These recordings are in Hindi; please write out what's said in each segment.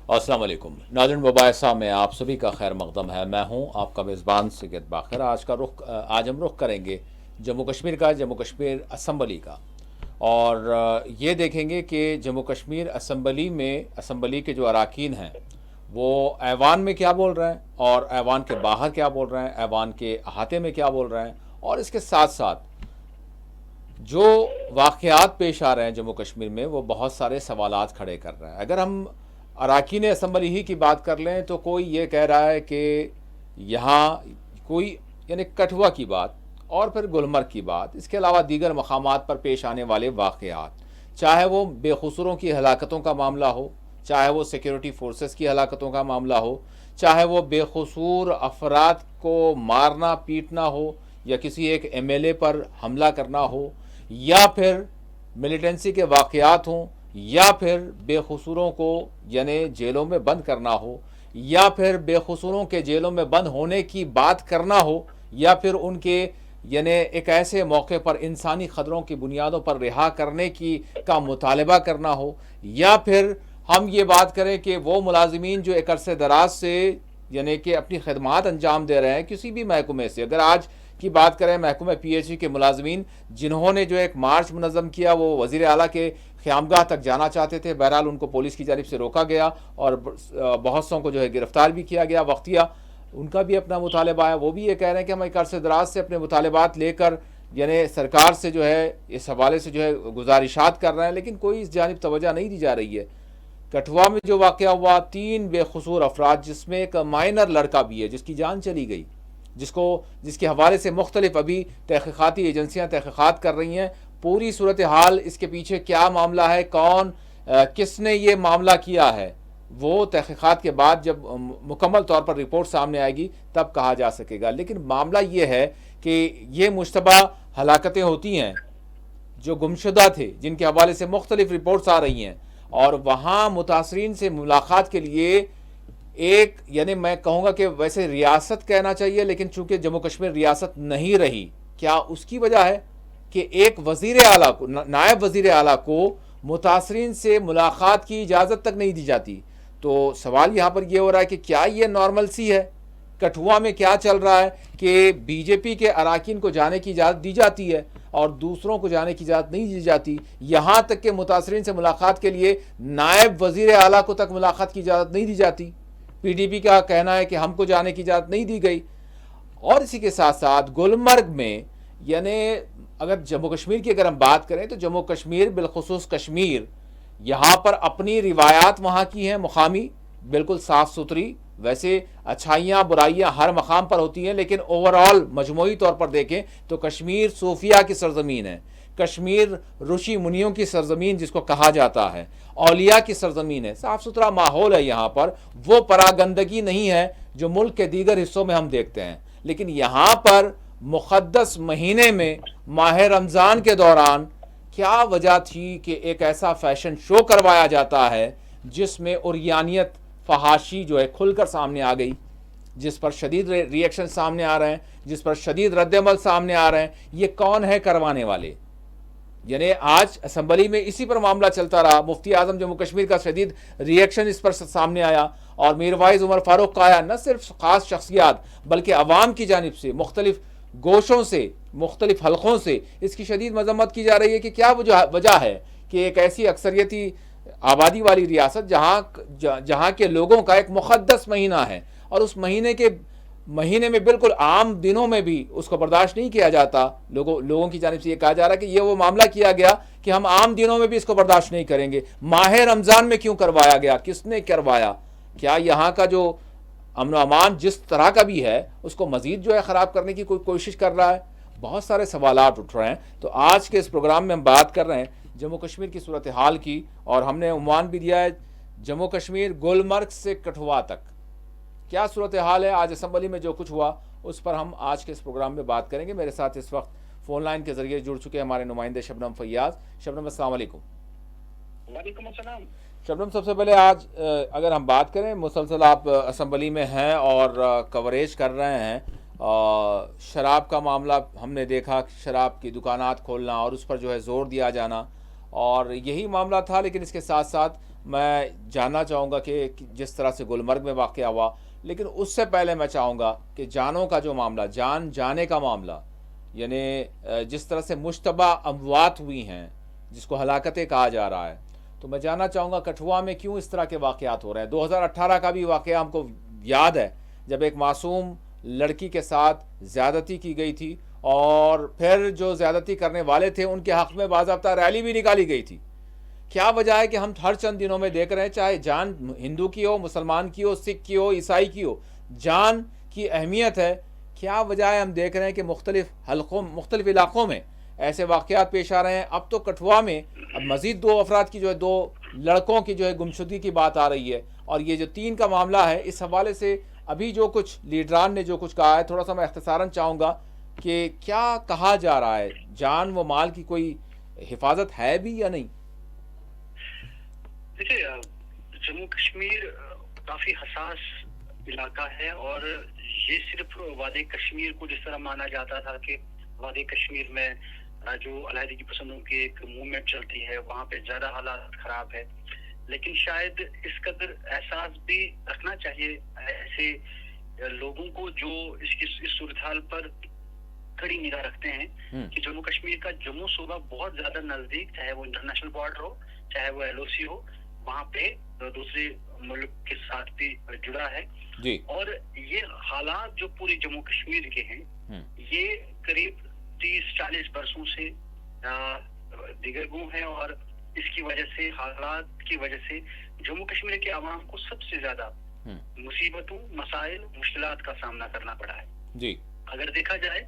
अस्सलाम वालेकुम नाज़रीन, मुबाइसा में आप सभी का खैर मकदम है। मैं हूं आपका मेज़बान सैयद बाखिर। आज हम रुख करेंगे जम्मू कश्मीर का, जम्मू कश्मीर असम्बली का। और ये देखेंगे कि जम्मू कश्मीर असम्बली में असम्बली के जो अरकान हैं वो ऐवान में क्या बोल रहे हैं और ऐवान के बाहर क्या बोल रहे हैं, ऐवान के अहाते में क्या बोल रहे हैं, और इसके साथ साथ जो वाक़यात पेश आ रहे हैं जम्मू कश्मीर में वो बहुत सारे सवालात खड़े कर रहे हैं। अगर हम अरकान असम्बली ही की बात कर लें तो कोई ये कह रहा है कि यहाँ कोई यानी कठुआ की बात और फिर गुलमर्ग की बात, इसके अलावा दीगर मकामात पर पेश आने वाले वाक़यात, चाहे वो बेखुसरों की हलाकतों का मामला हो, चाहे वो सिक्योरिटी फोर्सेस की हलाकतों का मामला हो, चाहे वो बेखसूर अफराद को मारना पीटना हो या किसी एक एमएलए पर हमला करना हो, या फिर मिलिटेंसी के वाक़यात हों, या फिर बेखसूरों को यानी जेलों में बंद करना हो, या फिर बेखसूरों के जेलों में बंद होने की बात करना हो, या फिर उनके यानी एक ऐसे मौके पर इंसानी ख़दरों की बुनियादों पर रिहा करने की का मुतालबा करना हो, या फिर हम ये बात करें कि वो मुलाजिमीन जो एक अरसे दराज से यानी कि अपनी खदमात अंजाम दे रहे हैं किसी भी महकमे से। अगर आज की बात करें महकमे पीएचई के मुलाजमीन जिन्होंने जो एक मार्च मुनज़्ज़म किया, वो वज़ीर आला के क़यामगाह तक जाना चाहते थे, बहरहाल उनको पुलिस की जानिब से रोका गया और बहुत सौ को जो है गिरफ़्तार भी किया गया वक्तिया। उनका भी अपना मुतालबा है, वो भी ये कह रहे हैं कि हम एक अरसे दराज से अपने मुतालबात लेकर यानी सरकार से जो है इस हवाले से जो है गुजारिशात कर रहे हैं, लेकिन कोई इस जानिब तवज्जो नहीं दी जा रही है। कठुआ में जो वाक़या हुआ, 3 बेकसूर अफराद जिसमें एक माइनर लड़का भी है जिसकी जान चली गई, जिसके हवाले से मुख्तलिफ अभी तहक़ीक़ाती एजेंसियाँ तहक़ीक़ात कर रही हैं। पूरी सूरत हाल, इसके पीछे क्या मामला है, कौन किसने ये मामला किया है, वो तहक़ीक़ात के बाद जब मुकम्मल तौर पर रिपोर्ट सामने आएगी तब कहा जा सकेगा। लेकिन मामला ये है कि ये मुश्तबा हलाकतें होती हैं जो गुमशुदा थे, जिनके हवाले से मुख्तलिफ रिपोर्ट्स आ रही हैं, और वहाँ मुतासरीन से मुलाकात के लिए एक यानी मैं कहूँगा कि वैसे रियासत कहना चाहिए, लेकिन चूंकि जम्मू कश्मीर रियासत नहीं रही, क्या उसकी वजह है कि एक वज़ीर आला को, नायब वज़ीर आला को मुतासरीन से मुलाकात की इजाज़त तक नहीं दी जाती। तो सवाल यहाँ पर यह हो रहा है कि क्या ये नॉर्मल सी है? कठुआ में क्या चल रहा है कि बीजेपी के अरकान को जाने की इजाज़त दी जाती है और दूसरों को जाने की इजाज़त नहीं दी जाती, यहाँ तक कि मुतासरीन से मुलाकात के लिए नायब वज़ीर आला को तक मुलाकात की इजाज़त नहीं दी जाती। पीडीपी का कहना है कि हमको जाने की इजाज़त नहीं दी गई। और इसी के साथ साथ गुलमर्ग में यानी अगर जम्मू कश्मीर की अगर हम बात करें तो जम्मू कश्मीर बिलखुसूस कश्मीर, यहाँ पर अपनी रिवायात वहाँ की हैं मुकामी, बिल्कुल साफ़ सुथरी। वैसे अच्छाइयाँ बुराइयाँ हर मकाम पर होती हैं, लेकिन ओवरऑल मजमूई तौर पर देखें तो कश्मीर सूफिया की सरजमीन है, कश्मीर ऋषि मुनियों की सरजमीन जिसको कहा जाता है, औलिया की सरजमीन है। साफ़ सुथरा माहौल है यहाँ पर, वो परागंदगी नहीं है जो मुल्क के दीगर हिस्सों में हम देखते हैं। लेकिन यहाँ पर मुक़द्दस महीने में माह रमज़ान के दौरान क्या वजह थी कि एक ऐसा फैशन शो करवाया जाता है जिसमें उर्यानियत फहाशी जो है खुलकर सामने आ गई, जिस पर शदीद रिएक्शन सामने आ रहे हैं, जिस पर शदीद रद्दमल सामने आ रहे हैं। ये कौन है करवाने वाले? यानी आज असम्बली में इसी पर मामला चलता रहा, मुफ्ती आज़म जम्मू कश्मीर का शदीद रिएक्शन इस पर सामने आया, और मीरवाइज़ उमर फारूक का आया। न सिर्फ ख़ास शख्सियात बल्कि अवाम की जानिब से मुख्तलिफ गोशों से, मुख्तलिफ हलकों से इसकी शदीद मजम्मत की जा रही है कि क्या वजह है कि एक ऐसी अक्सरियती आबादी वाली रियासत जहाँ के लोगों का एक मुक़द्दस महीना है और उस महीने में बिल्कुल आम दिनों में भी उसको बर्दाश्त नहीं किया जाता। लोगों की जानिब से ये कहा जा रहा है कि ये वो मामला किया गया कि हम आम दिनों में भी इसको बर्दाश्त नहीं करेंगे। माह रमज़ान में क्यों करवाया गया, किसने करवाया? क्या यहाँ का जो अमन अमान जिस तरह का भी है उसको मज़ीद जो है ख़राब करने की कोई कोशिश कर रहा है? बहुत सारे सवालात उठ रहे हैं। तो आज के इस प्रोग्राम में हम बात कर रहे हैं जम्मू कश्मीर की सूरत हाल की, और हमने उन्वान भी दिया है जम्मू कश्मीर गुलमर्ग से कठुआ तक क्या सूरत हाल है। आज असम्बली में जो कुछ हुआ उस पर हम आज के इस प्रोग्राम में बात करेंगे। मेरे साथ इस वक्त फ़ोन लाइन के ज़रिए जुड़ चुके हैं हमारे नुमाइंदे शबनम फैयाज़। शबनम अस्सलाम वालेकुम। वालेकुम अस्सलाम। शबनम, सबसे पहले आज अगर हम बात करें, मुसलसल आप असम्बली में हैं और कवरेज कर रहे हैं, शराब का मामला हमने देखा, शराब की दुकानात खोलना और उस पर जो है ज़ोर दिया जाना, और यही मामला था। लेकिन इसके साथ साथ मैं जानना चाहूँगा कि जिस तरह से गुलमर्ग में वाक़या हुआ, लेकिन उससे पहले मैं चाहूँगा कि जानों का जो मामला, जान जाने का मामला, यानी जिस तरह से मुश्तबा अमवात हुई हैं, जिसको हलाकतें कहा जा रहा है, तो मैं जानना चाहूँगा कठुआ में क्यों इस तरह के वाक़यात हो रहे हैं। 2018 का भी वाक़या हमको याद है, जब एक मासूम लड़की के साथ ज़्यादती की गई थी और फिर जो ज़्यादती करने वाले थे उनके हक़ में बाज़ाब्ता रैली भी निकाली गई थी। क्या वजह है कि हम हर चंद दिनों में देख रहे हैं, चाहे जान हिंदू की हो, मुसलमान की हो, सिख की हो, ईसाई की हो, जान की अहमियत है। क्या वजह है हम देख रहे हैं कि मुख्तलिफ हलकों, मुख्तलिफ इलाक़ों में ऐसे वाक़यात पेश आ रहे हैं। अब तो कठुआ में अब मज़ीद 2 अफराद की जो है, 2 लड़कों की जो है गुमशुदगी की बात आ रही है। और ये जो 3 का मामला है, इस हवाले से अभी जो कुछ लीडरान ने जो कुछ कहा है, थोड़ा सा मैं इख्तिसारन चाहूँगा कि क्या कहा जा रहा है, जान व माल की कोई हिफाजत है भी या नहीं? देखिए, जम्मू कश्मीर काफी हसास इलाका है और ये सिर्फ वादे कश्मीर को जिस तरह माना जाता था कि वादे कश्मीर में जो अलहदगी पसंदों की एक मूवमेंट चलती है, वहाँ पे ज्यादा हालात खराब है। लेकिन शायद इस कदर एहसास भी रखना चाहिए ऐसे लोगों को जो इस सूरत हाल पर कड़ी निगाह रखते हैं कि जम्मू कश्मीर का जम्मू सूबा बहुत ज्यादा नजदीक, चाहे वो इंटरनेशनल बॉर्डर हो, चाहे वो LOC हो, वहाँ पे दूसरे मुल्क के साथ भी जुड़ा है जी। और ये हालात जो पूरे जम्मू कश्मीर के हैं, ये करीब 30-40 बरसों से दिगरगू है और इसकी वजह से, हालात की वजह से जम्मू कश्मीर के आवाम को सबसे ज्यादा मुसीबतों, मसाइल, मुश्किलात का सामना करना पड़ा है जी। अगर देखा जाए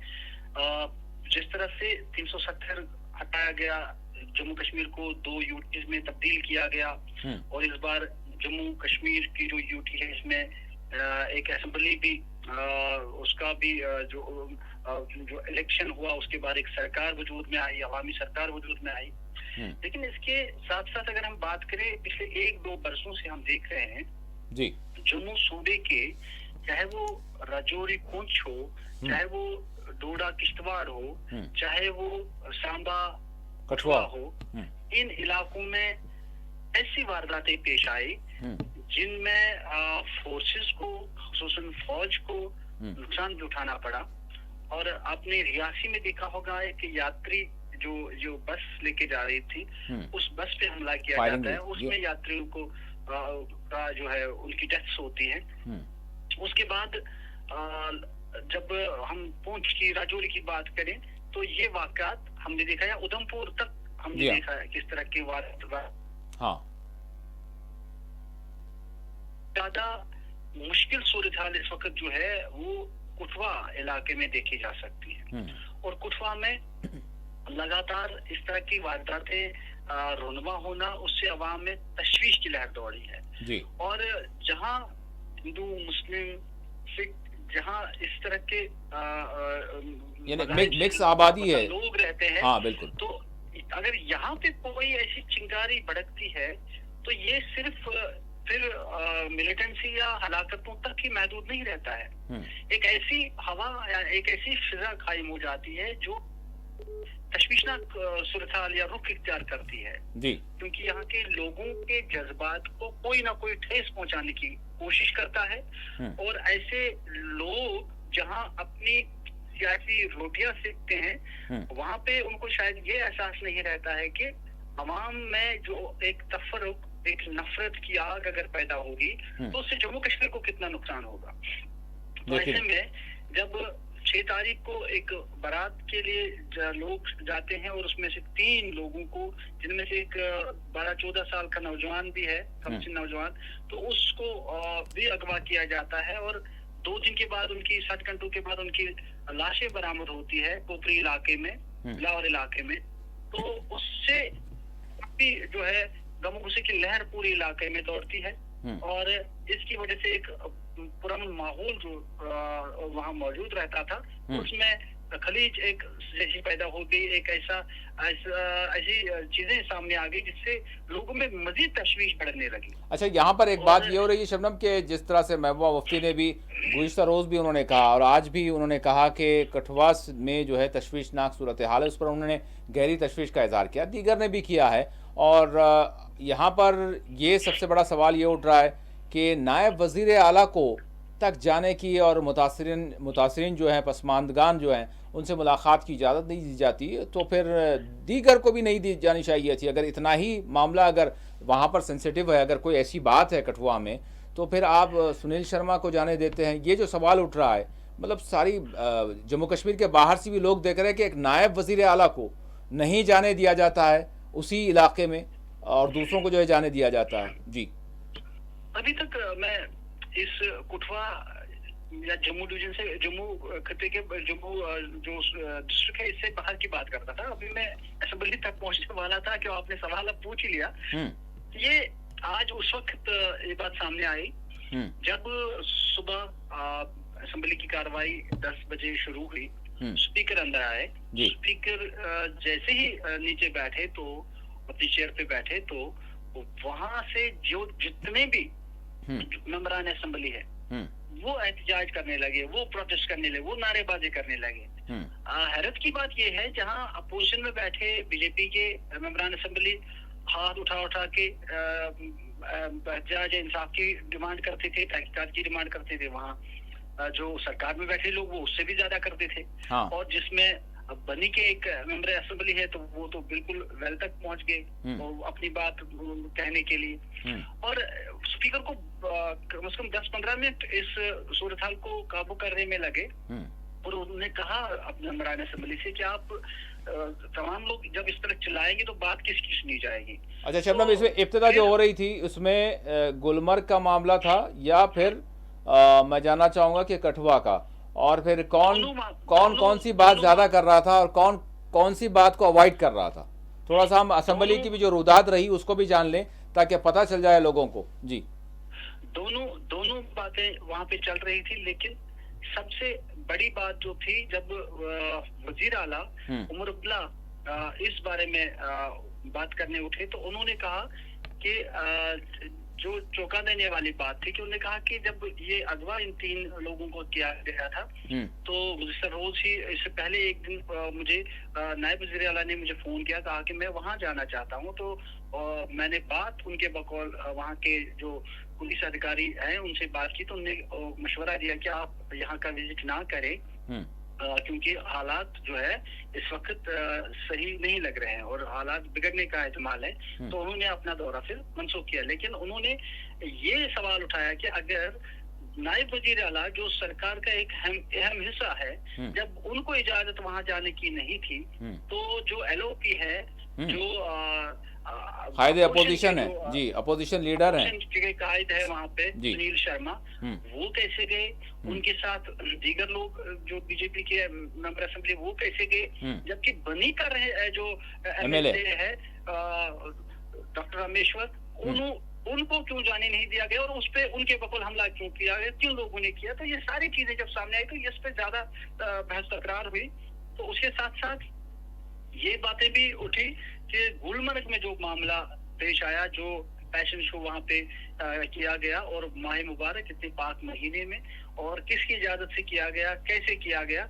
जिस तरह से 370 हटाया गया, जम्मू कश्मीर को 2 यूटीज में तब्दील किया गया और इस बार जम्मू कश्मीर की जो यूटी है इसमें एक असेंबली भी उसका भी जो इलेक्शन हुआ, उसके बाद एक सरकार वजूद में आई, अवामी सरकार वजूद में आई। लेकिन इसके साथ साथ अगर हम बात करें, पिछले 1-2 बरसों से हम देख रहे हैं जी, जम्मू सूबे के, चाहे वो राजौरी पुंछ हो, चाहे वो डोडा किश्तवाड़ हो, चाहे वो सांबा कठुआ हो, इन इलाकों में ऐसी वारदातें पेश आई जिनमें फोर्सेस को, खुसूसन फौज को नुकसान भी उठाना पड़ा। और आपने रियासी में देखा होगा कि यात्री जो बस लेके जा रही थी, उस बस पे हमला किया जाता है, उसमें यात्रियों को का जो है उनकी डेथ्स होती है। उसके बाद जब हम पुंछ की, राजौरी की बात करें तो ये वाकयात हमने देखा है, उधमपुर तक हमने देखा है किस तरह के ज्यादा मुश्किल सूरत हाल इस वक्त जो है वो कठुआ इलाके में देखी जा सकती है। और कठुआ में लगातार इस तरह की वारदातें रुनवा होना, उससे अवाम में तशवीश की लहर दौड़ी है जी। और जहां हिंदू, मुस्लिम, सिख, जहां इस तरह के मिक्स आबादी है, लोग रहते हैं, हाँ बिल्कुल, तो अगर यहाँ पे कोई ऐसी चिंगारी भड़कती है तो ये सिर्फ फिर मिलिटेंसी या हलाकतों तक ही महदूद नहीं रहता है। एक ऐसी हवा या एक ऐसी फिजा कायम हो जाती है जो तशवीशनाक सूरत हाल या रुख इख्तियार करती है जी। क्योंकि यहाँ के लोगों के जज्बात को कोई ना कोई ठेस पहुंचाने की कोशिश करता है और ऐसे लोग जहाँ अपनी सियासी रोटियां सेकते हैं, वहां पे उनको शायद ये एहसास नहीं रहता है कि अवाम में जो एक तफरुक, एक नफरत की आग अगर पैदा होगी तो उससे जम्मू कश्मीर को कितना नुकसान होगा। तो ऐसे में जब 6 तारीख को एक बारात के लिए लोग जाते हैं और उसमें से 3 लोगों को, जिनमें से एक 12-14 साल का नौजवान भी है, कमसिन नौजवान, तो उसको भी अगवा किया जाता है और 2 दिन के बाद उनकी, 7 घंटों के बाद उनकी लाशें बरामद होती है कोपरी इलाके में, लाहौर इलाके में। तो उससे भी जो है गम गुस्से की लहर पूरे इलाके में दौड़ती है और इसकी वजह से एक पुराना माहौल जो वहाँ मौजूद रहता था उसमें खलीज एक जैसी पैदा हो गई, एक ऐसी चीजें सामने आ गई जिससे लोगों में मजीद तशवीश बढ़ने लगी। अच्छा, यहाँ पर एक बात ये हो रही है शबनम कि जिस तरह से महबूबा मुफ्ती ने भी गुज़िश्ता रोज़ भी उन्होंने कहा और आज भी उन्होंने कहा कि कठुआ में जो है तशवीशनाक सूरत हाल है, उस पर उन्होंने गहरी तशवीश का इजहार किया, दीगर ने भी किया है। और यहाँ पर ये सबसे बड़ा सवाल ये उठ रहा है कि नायब वज़ीर आला को तक जाने की और मुतासरीन जो हैं, पसमानदगान जो हैं, उनसे मुलाकात की इजाज़त नहीं दी जाती, तो फिर दीगर को भी नहीं दी जानी चाहिए थी। अगर इतना ही मामला अगर वहाँ पर सेंसिटिव है, अगर कोई ऐसी बात है कठुआ में, तो फिर आप सुनील शर्मा को जाने देते हैं। ये जो सवाल उठ रहा है, मतलब सारी जम्मू कश्मीर के बाहर से भी लोग देख रहे हैं कि एक नायब वज़ीर आला को नहीं जाने दिया जाता है उसी इलाके में और दूसरों को जो है जाने दिया जाता है। जी, अभी तक मैं इस कठुआ या जम्मू डिवीजन से, जम्मू खत्ते के जम्मू जो डिस्ट्रिक्ट है, इससे बाहर की बात करता था। अभी मैं असेंबली तक पहुंचने वाला था कि आपने सवाल अब पूछ ही लिया। ये आज उस वक्त ये बात सामने आई जब सुबह असेंबली की कार्रवाई 10 बजे शुरू हुई। स्पीकर अंदर आए। स्पीकर जैसे ही नीचे बैठे तो अपनी चेयर पे बैठे तो वहां से जो जितने भी मेंबरान असेंबली है वो एहतजाज करने लगे, वो प्रोटेस्ट करने लगे, वो नारेबाजी करने लगे। हैरत की बात यह है, जहां अपोजिशन में बैठे बीजेपी के मेंबरान असेंबली हाथ उठा उठा के एहतजाज इंसाफ की डिमांड करते थे, तहकीकात की डिमांड करते थे, वहाँ जो सरकार में बैठे लोग वो उससे भी ज्यादा करते थे। और जिसमें बनी के एक मेंबर असेंबली है तो वो तो बिल्कुल वेल तक पहुंच गए और अपनी बात कहने के लिए। और स्पीकर को कम से कम 10-15 मिनट इस सूरत हाल को काबू करने में लगे और उन्होंने कहा अपने मेंबरान असेंबली से कि आप तमाम लोग जब इस तरह चिल्लाएंगे तो बात किसकी सुनी जाएगी। अच्छा शबनम, इसमें इब्तिदा जो हो रही थी उसमें गुलमर्ग का मामला था या फिर मैं जानना चाहूंगा कि कठुआ का, और फिर कौन सी बात ज्यादा कर रहा था और कौन सी बात को अवॉइड कर रहा था? थोड़ा सा हम असेंबली की भी जो रुदात रही उसको भी जान लें ताकि पता चल जाए लोगों को। जी, दोनों बातें वहां पे चल रही थी, लेकिन सबसे बड़ी बात जो थी जब वजीर आला उमर अब्दुल्ला इस बारे में बात करने उठे तो उन्होंने कहा कि जो चौंका देने वाली बात थी कि उन्होंने कहा कि जब ये अगवा इन 3 लोगों को किया गया था तो रोज ही इससे पहले एक दिन मुझे नायब वज़ीर आला ने मुझे फोन किया, कहा कि मैं वहां जाना चाहता हूं। तो मैंने बात उनके बकौल वहां के जो पुलिस अधिकारी हैं उनसे बात की तो उन्होंने मशवरा दिया कि आप यहाँ का विजिट ना करें क्योंकि हालात जो है इस वक्त सही नहीं लग रहे हैं और हालात बिगड़ने का एहतमाल है। तो उन्होंने अपना दौरा फिर मनसूख किया, लेकिन उन्होंने ये सवाल उठाया कि अगर नायब वजीर आला जो सरकार का एक अहम हिस्सा है, जब उनको इजाजत वहां जाने की नहीं थी तो जो एलओपी है, जो कायदे अपोजिशन है जी, अपोजिशन लीडर है, कायद है वहाँ पे सुनील शर्मा, वो कैसे गए? उनके साथ दीगर लोग जो बीजेपी के मेंबर असेंबली वो कैसे गए? जबकि बनी का रहे जो एमएलए है डॉक्टर रामेश्वर, उनको क्यों जाने नहीं दिया गया और उस पे उनके बकौल हमला क्यों किया गया, किन लोगों ने किया? तो ये सारी चीजें जब सामने आई तो इस पे ज्यादा बहस तकरार हुई। तो उसके साथ साथ ये बातें भी उठी कि गुलमर्ग में जो मामला पेश आया, जो पैशन शो वहां पे किया गया और माह मुबारक इतने पाक महीने में, और किसकी इजाजत से किया गया, कैसे किया गया,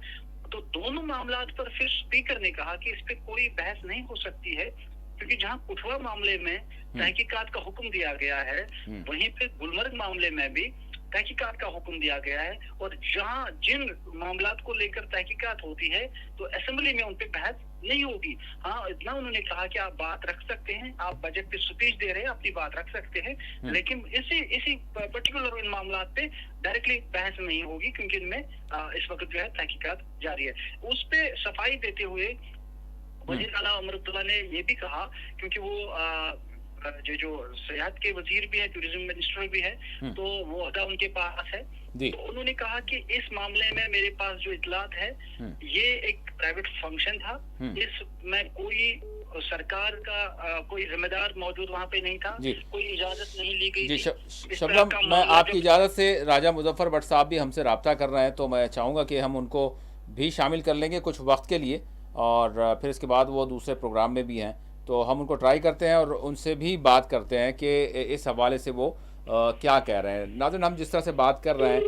तो दोनों मामलात पर फिर स्पीकर ने कहा कि इस पे कोई बहस नहीं हो सकती है क्योंकि जहां कठुआ मामले में तहकीकात का हुक्म दिया गया है वहीं पे गुलमर्ग मामले में भी तहकीकात का हुक्म दिया गया है और जहां जिन मामलात को लेकर तहकीकात होती है तो असेंबली में उन पे बहस नहीं होगी। हाँ, इतना उन्होंने कहा कि आप बात रख सकते हैं, आप बजट पे स्पीच दे रहे हैं, अपनी बात रख सकते हैं, लेकिन इसी पर्टिकुलर इन मामलात पे डायरेक्टली बहस नहीं होगी क्योंकि इनमें इस वक्त जो है तहकीकात जारी है। उस पे सफाई देते हुए वजीर आला उमर अब्दुल्ला ने ये भी कहा, क्योंकि वो जो सेहत के वजीर भी है, टूरिज्म मिनिस्टर भी है, तो वो अहदा उनके पास है, तो उन्होंने कहा कि इस मामले में मेरे पास जो इतलात है ये एक प्राइवेट फंक्शन था, इसमें कोई सरकार का कोई जिम्मेदार मौजूद वहाँ पे नहीं था, कोई इजाजत नहीं ली गई थी। शबनम, मैं आपकी इजाजत से राजा मुजफ्फर भट्ट साहब भी हमसे राब्ता कर रहे हैं तो मैं चाहूँगा कि हम उनको भी शामिल कर लेंगे कुछ वक्त के लिए, और फिर इसके बाद वो दूसरे प्रोग्राम में भी हैं, तो हम उनको ट्राई करते हैं और उनसे भी बात करते हैं कि इस हवाले से वो क्या कह रहे हैं। नाज़रीन, हम जिस तरह से बात कर रहे हैं,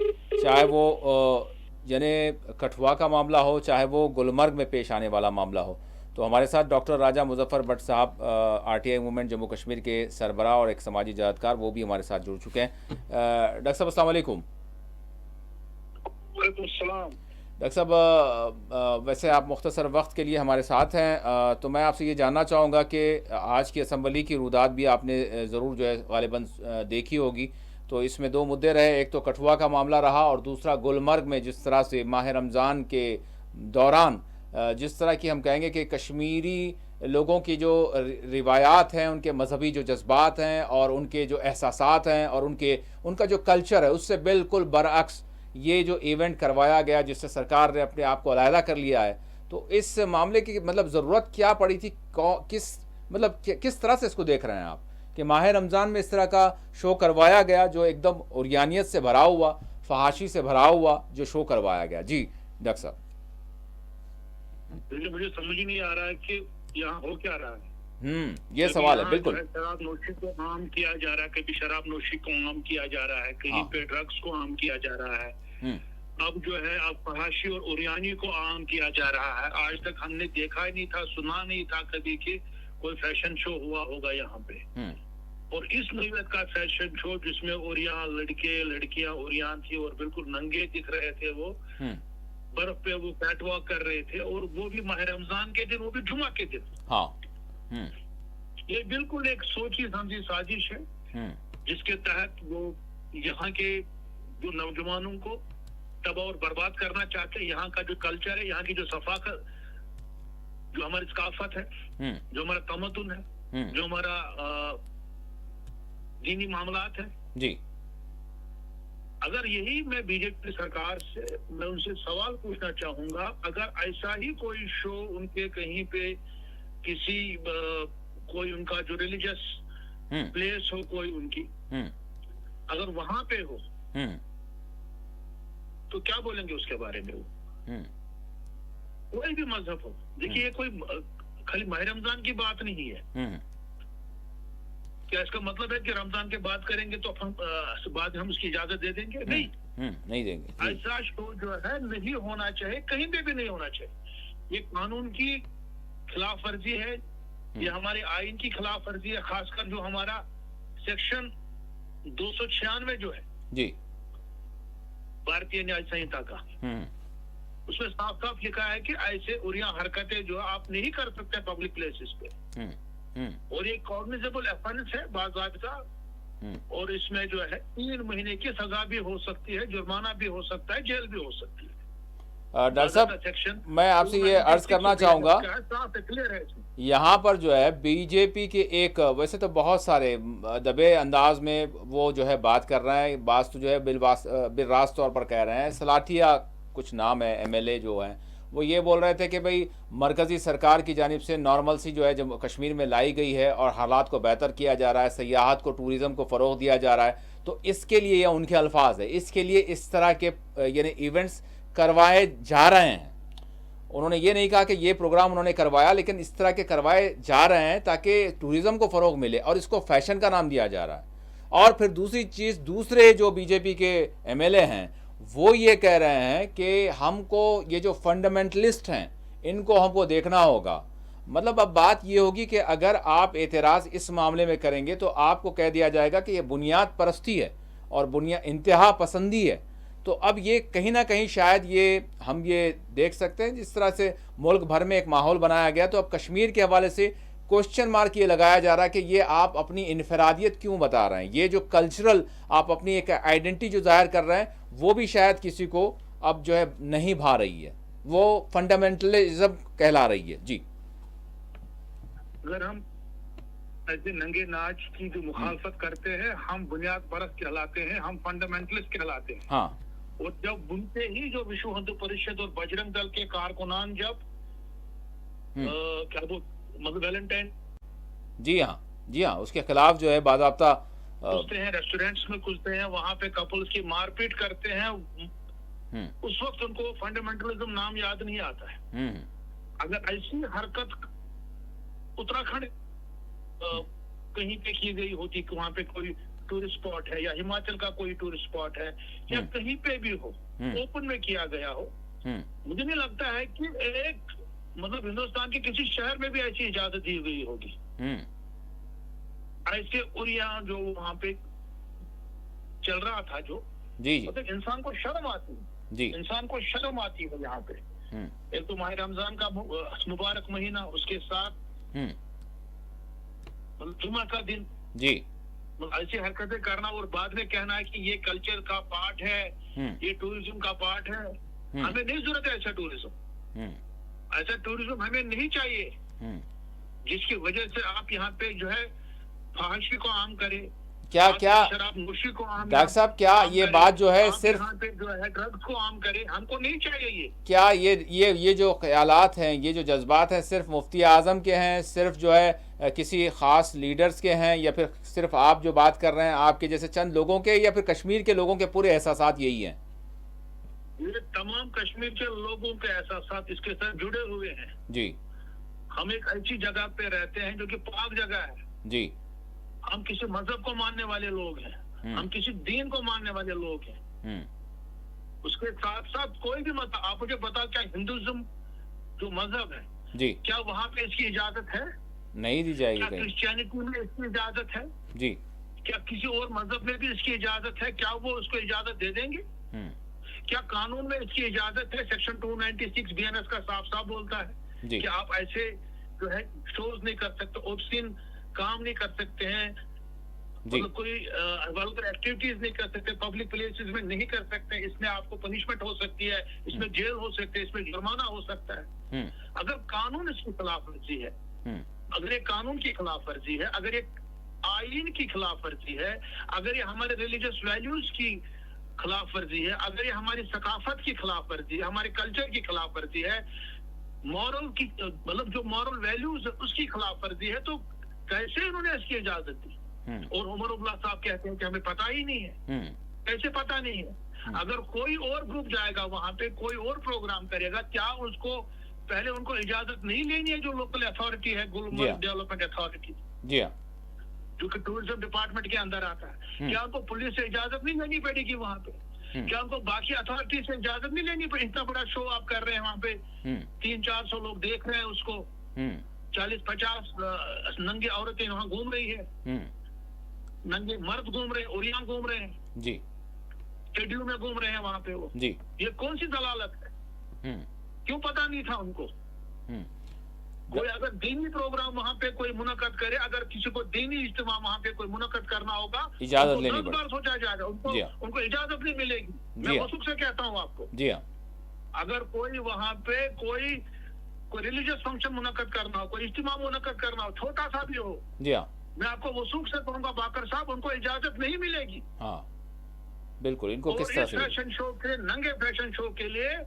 चाहे वो यानी कठुआ का मामला हो, चाहे वो गुलमर्ग में पेश आने वाला मामला हो, तो हमारे साथ डॉक्टर राजा मुजफ्फर भट्ट साहब, आरटीआई मूवमेंट जम्मू कश्मीर के सरबराह और एक समाजी जहादकार, वो भी हमारे साथ जुड़ चुके हैं। डॉक्टर साहब अस्सलाम वालेकुम। वालेकुम सलाम। डॉक्टर साहब, वैसे आप मुख्तसर वक्त के लिए हमारे साथ हैं, तो मैं आपसे ये जानना चाहूँगा कि आज की असम्बली की रुदात भी आपने ज़रूर जो है गालिबन देखी होगी, तो इसमें दो मुद्दे रहे, एक तो कठुआ का मामला रहा और दूसरा गुलमर्ग में जिस तरह से माह रमज़ान के दौरान जिस तरह की हम कहेंगे कि कश्मीरी लोगों की जो रिवायात हैं, उनके मजहबी जो जज्बात हैं और उनके जो एहसासात हैं और उनका जो कल्चर है, उससे बिल्कुल बरअक्स ये जो इवेंट करवाया गया जिससे सरकार ने अपने आप को अलहदा कर लिया है, तो इस मामले की मतलब ज़रूरत क्या पड़ी थी? किस तरह से इसको देख रहे हैं आप कि माह रमज़ान में इस तरह का शो करवाया गया जो एकदम उरियानियत से भरा हुआ, फहाशी से भरा हुआ जो शो करवाया गया? जी डॉक्टर साहब। मुझे समझ ही नहीं आ रहा है कि यहाँ हो क्या रहा है। ये सवाल है बिल्कुल। शराब नोशी को आम किया जा रहा है, कभी शराब नोशी को आम किया जा रहा है, कहीं पे ड्रग्स को आम किया जा रहा है, अब जो है अब फहाशी और उरियानी को आम किया जा रहा है। आज तक हमने देखा ही नहीं था, सुना नहीं था कभी कि कोई फैशन शो हुआ होगा यहाँ पे। और इस नौयत का फैशन शो जिसमें उरिया लड़के लड़कियां उरियान थी और बिल्कुल नंगे दिख रहे थे, वो बर्फ पे वो कैट वॉक कर रहे थे, और वो भी माह रमजान के दिन, वो भी जुमा के दिन। ये बिल्कुल एक सोची समझी साजिश है जिसके तहत वो यहाँ के जो नौजवानों को तबाह और बर्बाद करना चाहते हैं। यहाँ का जो कल्चर है, यहाँ की जो सफाकत, जो हमारी सकाफत है, जो हमारा तमद्दुन है, जो हमारा दीनी मामलात है जी। अगर यही मैं बीजेपी सरकार से मैं उनसे सवाल पूछना चाहूंगा, अगर ऐसा ही कोई शो उनके कहीं पे किसी कोई उनका जो रिलीजियस प्लेस हो, कोई उनकी अगर वहां पे हो तो क्या बोलेंगे उसके बारे में? वो कोई भी मजहब हो, देखिए ये कोई खाली माह रमजान की बात नहीं है। क्या इसका मतलब है कि रमजान के बाद करेंगे तो बाद हम उसकी इजाजत दे देंगे? नहीं देंगे। ऐसा शो जो है नहीं होना चाहिए, कहीं पे भी नहीं होना चाहिए। ये कानून की खिलाफ वर्जी है, ये हमारे आइन की खिलाफ वर्जी है, खासकर जो हमारा सेक्शन 296 जो है जी भारतीय न्याय संहिता का, उसमें साफ साफ लिखा है कि ऐसे उरिया हरकतें जो आप नहीं कर सकते पब्लिक प्लेसेस पे, और ये कॉग्निजेबल ऑफेंस है बाज़ाब्ता, और इसमें जो है 3 महीने की सजा भी हो सकती है, जुर्माना भी हो सकता है, जेल भी हो सकती है। डॉक्टर साहब, मैं आपसे ये अर्ज करना चाहूँगा, यहाँ पर जो है बीजेपी के एक, वैसे तो बहुत सारे दबे अंदाज में वो जो है बात कर रहे हैं, बात तो जो है बिलरास्त तौर पर कह रहे हैं, सलाठिया कुछ नाम है एमएलए जो हैं, वो ये बोल रहे थे कि भाई मरकज़ी सरकार की जानिब से नॉर्मल सी जो है जम्मू कश्मीर में लाई गई है और हालात को बेहतर किया जा रहा है, सयाहत को, टूरिज़म को फ़रोग़ दिया जा रहा है, तो इसके लिए, या उनके अल्फाज है, इसके लिए इस तरह के यानी इवेंट्स करवाए जा रहे हैं। उन्होंने ये नहीं कहा कि ये प्रोग्राम उन्होंने करवाया, लेकिन इस तरह के करवाए जा रहे हैं ताकि टूरिज़म को फ़रोग़ मिले, और इसको फैशन का नाम दिया जा रहा है। और फिर दूसरी चीज़, दूसरे जो बीजेपी के एमएलए हैं वो ये कह रहे हैं कि हमको ये जो फंडामेंटलिस्ट हैं इनको हमको देखना होगा। मतलब अब बात ये होगी कि अगर आप एतराज़ इस मामले में करेंगे तो आपको कह दिया जाएगा कि ये बुनियाद परस्ती है और इंतहा पसंदी है। तो अब ये कहीं ना कहीं शायद हम ये देख सकते हैं जिस तरह से मुल्क भर में एक माहौल बनाया गया, तो अब कश्मीर के हवाले से क्वेश्चन मार्क ये लगाया जा रहा है कि ये आप अपनी इनफरादियत क्यों बता रहे हैं, ये जो कल्चरल आप अपनी एक आइडेंटिटी जो जाहिर कर रहे हैं वो भी शायद किसी को अब जो है नहीं भा रही है, वो फंडामेंटलिज्म कहला रही है जी। अगर हम ऐसे नंगे नाच की जो मुखालफत करते हैं, हम बुनियाद परस्त कहलाते हैं, हम फंडामेंटलिस्ट कहलाते हैं। हाँ। और जब बुनते ही जो विश्व हिंदू परिषद और बजरंग दल के कारकुनान जब क्या वो मतलब वैलेंटाइन जी हाँ उसके खिलाफ जो है बाज़ाब्ता घुसते हैं, रेस्टोरेंट्स में घुसते हैं, वहां पे कपल्स की मारपीट करते हैं, उस वक्त उनको फंडामेंटलिज्म नाम याद नहीं आता है। अगर ऐसी हरकत उत्तराखंड कहीं पे की गई होती कि वहां पे कोई टूरिस्ट स्पॉट है या हिमाचल का कोई टूरिस्ट स्पॉट है या कहीं पे भी हो, ओपन में किया गया हो, मुझे नहीं लगता है कि एक मतलब हिंदुस्तान के किसी शहर में भी ऐसी इजाजत दी गई होगी। ऐसे उरिया जो वहां पे चल रहा था, जो जी जी मतलब इंसान को शर्म आती है, जी, इंसान को शर्म आती है यहाँ पे। एक तो माह रमजान का मुबारक महीना, उसके साथ जुमा का दिन, जी ऐसी हरकतें करना और बाद में कहना है कि ये कल्चर का पार्ट है, ये टूरिज्म का पार्ट है। हमें नहीं जरूरत है ऐसा टूरिज्म, ऐसा टूरिज्म हमें नहीं चाहिए जिसकी वजह से आप यहाँ पे जो है फहाशी को आम करें, क्या क्या शराब नोशी को आम, डॉक्टर साहब क्या ये बात जो है सिर्फ यहाँ पे जो है ड्रग्स को आम करे, हमको नहीं चाहिए ये। क्या ये जो ख्यालात हैं, ये जो जज्बात हैं, सिर्फ मुफ्ती आजम के हैं, सिर्फ जो है किसी खास लीडर्स के हैं, या फिर सिर्फ आप जो बात कर रहे हैं आपके जैसे चंद लोगों के, या फिर कश्मीर के लोगों के पूरे एहसासात यही हैं? ये तमाम कश्मीर के लोगों के एहसासात इसके साथ जुड़े हुए हैं जी। हम एक ऐसी जगह पे रहते हैं जो कि पाक जगह है जी। हम किसी मजहब को मानने वाले लोग हैं, हम किसी दीन को मानने वाले लोग हैं। उसके साथ साथ कोई भी मत, आप मुझे बताओ क्या हिंदुइज्म जो मजहब है जी, क्या वहाँ पे इसकी इजाजत है? नहीं दी जाएगी क्या कहीं? क्रिश्चियनिटी में इसकी इजाजत है? जी। क्या किसी और मजहब में भी इसकी इजाजत है? क्या वो उसको इजाजत दे देंगे? क्या कानून में इसकी इजाजत है? सेक्शन 296 BNS का साफ साफ बोलता है कि आप ऐसे जो है शोज नहीं कर सकते, ऑब्सीन काम नहीं कर सकते हैं, मतलब कोई वल्गर एक्टिविटीज नहीं कर सकते, पब्लिक प्लेसेस में नहीं कर सकते, इसमें आपको पनिशमेंट हो सकती है, इसमें जेल हो सकती है, इसमें जुर्माना हो सकता है। अगर कानून इसकी खिलाफ वर्जी है, अगर ये कानून की खिलाफ वर्जी है, अगर ये आईन की खिलाफ वर्जी है, अगर ये हमारे रिलीजियस वैल्यूज की खिलाफ वर्जी है, अगर ये हमारी सकाफत की खिलाफ वर्जी है, हमारे कल्चर की खिलाफ वर्जी है, मॉरल की मतलब जो मॉरल वैल्यूज है उसकी खिलाफ वर्जी है, तो कैसे इन्होंने इसकी इजाजत दी? और उमर अब्दुल्ला साहब कहते हैं कि हमें पता ही नहीं है। कैसे पता नहीं है? अगर कोई और ग्रुप जाएगा वहां पे, कोई और प्रोग्राम करेगा, क्या उसको पहले उनको इजाजत नहीं लेनी है? जो लोकल अथॉरिटी है, गुलमर्ग डेवलपमेंट अथॉरिटी, जी हाँ, जो कि टूरिज्म डिपार्टमेंट के अंदर आता है, क्या उनको पुलिस से इजाजत नहीं लेनी पड़ेगी वहां पे? क्या उनको बाकी अथॉरिटी से इजाजत नहीं लेनी पड़ेगी? इतना बड़ा शो आप कर रहे हैं वहां पे, 300-400 लोग देख रहे हैं उसको, 40-50 नंगे औरतें वहां घूम रही है, नंगे मर्द घूम रहे हैं, उरियां घूम रहे हैं जी, शेड्यूल में घूम रहे हैं वहां पे वो जी। ये कौन सी दलालत है? क्यों पता नहीं था उनको? कोई अगर दीनी प्रोग्राम वहाँ पे कोई मुनक्कद करे, अगर किसी को दीनी इज्तिमा वहाँ पे कोई मुनक्कद करना होगा, इजाजत लेनी पड़ेगी, 10 बार सोचा जाएगा, उनको इजाजत नहीं मिलेगी। मैं वसूख से कहता हूँ आपको, जी हाँ, अगर कोई वहाँ पे कोई रिलीजियस फंक्शन मुनक्कद करना हो, कोई इज्तिमा मुनक्कद करना हो, छोटा सा भी हो, जी हाँ, मैं आपको वसूख से कहूँगा बाकर साहब, उनको इजाजत नहीं मिलेगी। हाँ बिल्कुल। इनको किस तरह से फैशन शो के, नंगे फैशन शो के लिए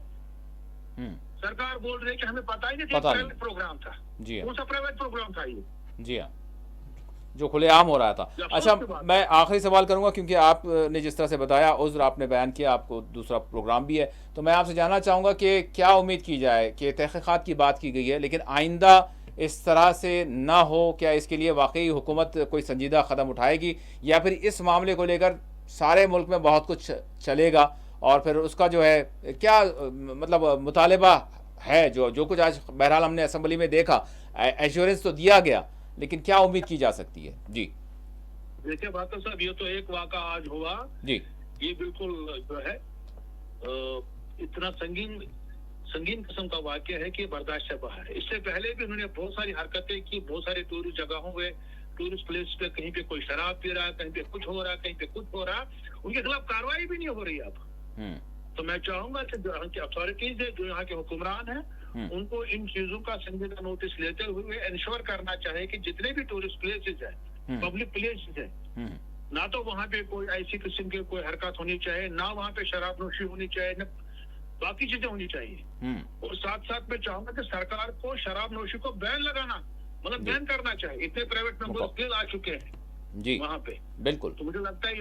सरकार बोल रही है कि हमें पता ही नहीं था, प्राइवेट प्रोग्राम था। जी हाँ, कौन सा प्राइवेट प्रोग्राम था ये? जी हाँ, जो खुलेआम हो रहा था। अच्छा, मैं आखिरी सवाल करूंगा क्योंकि आपने जिस तरह से बताया, उज़्र आपने बयान किया, आपको दूसरा प्रोग्राम भी है, तो मैं आपसे जानना चाहूँगा कि क्या उम्मीद की जाए कि तहक़ीक़ात की बात की गई है, लेकिन आइंदा इस तरह से ना हो, क्या इसके लिए वाकई हुकूमत कोई संजीदा क़दम उठाएगी, या फिर इस मामले को लेकर सारे मुल्क में बहुत कुछ चलेगा और फिर उसका जो है क्या मतलब मुतालबा है, जो कुछ आज बहरहाल हमने असम्बली में देखा, एश्योरेंस तो दिया गया, लेकिन क्या उम्मीद की जा सकती है? जी देखिए बात साहब, ये तो एक वाक़ा आज हुआ जी, ये बिल्कुल जो है इतना संगीन किस्म का वाक़या है कि बर्दाश्त से बाहर है। इससे पहले भी उन्होंने बहुत सारी हरकतें की, बहुत सारे टूरिस्ट जगहों पे, टूरिस्ट प्लेस पे, कहीं पे कोई शराब पी रहा है, कहीं पे कुछ हो रहा है, कहीं पे कुछ हो रहा है, उनके खिलाफ कार्रवाई भी नहीं हो रही अब। तो मैं चाहूंगा कि जो यहाँ की अथॉरिटीज है, जो यहाँ के हुक्मरान हैं, उनको इन चीजों का संजीदा नोटिस लेते हुए इंश्योर करना चाहिए कि जितने भी टूरिस्ट प्लेसेज है, पब्लिक प्लेसेज है, ना तो वहाँ पे कोई ऐसी किस्म की कोई हरकत होनी चाहिए, ना वहाँ पे शराब नोशी होनी चाहिए, न बाकी चीजें होनी चाहिए। और साथ साथ मैं चाहूंगा कि सरकार को शराब नोशी को बैन लगाना, मतलब बैन करना चाहिए। इतने प्राइवेट मेंबर्स बिल आ चुके हैं जी वहाँ पे, बिल्कुल। तो मुझे लगता है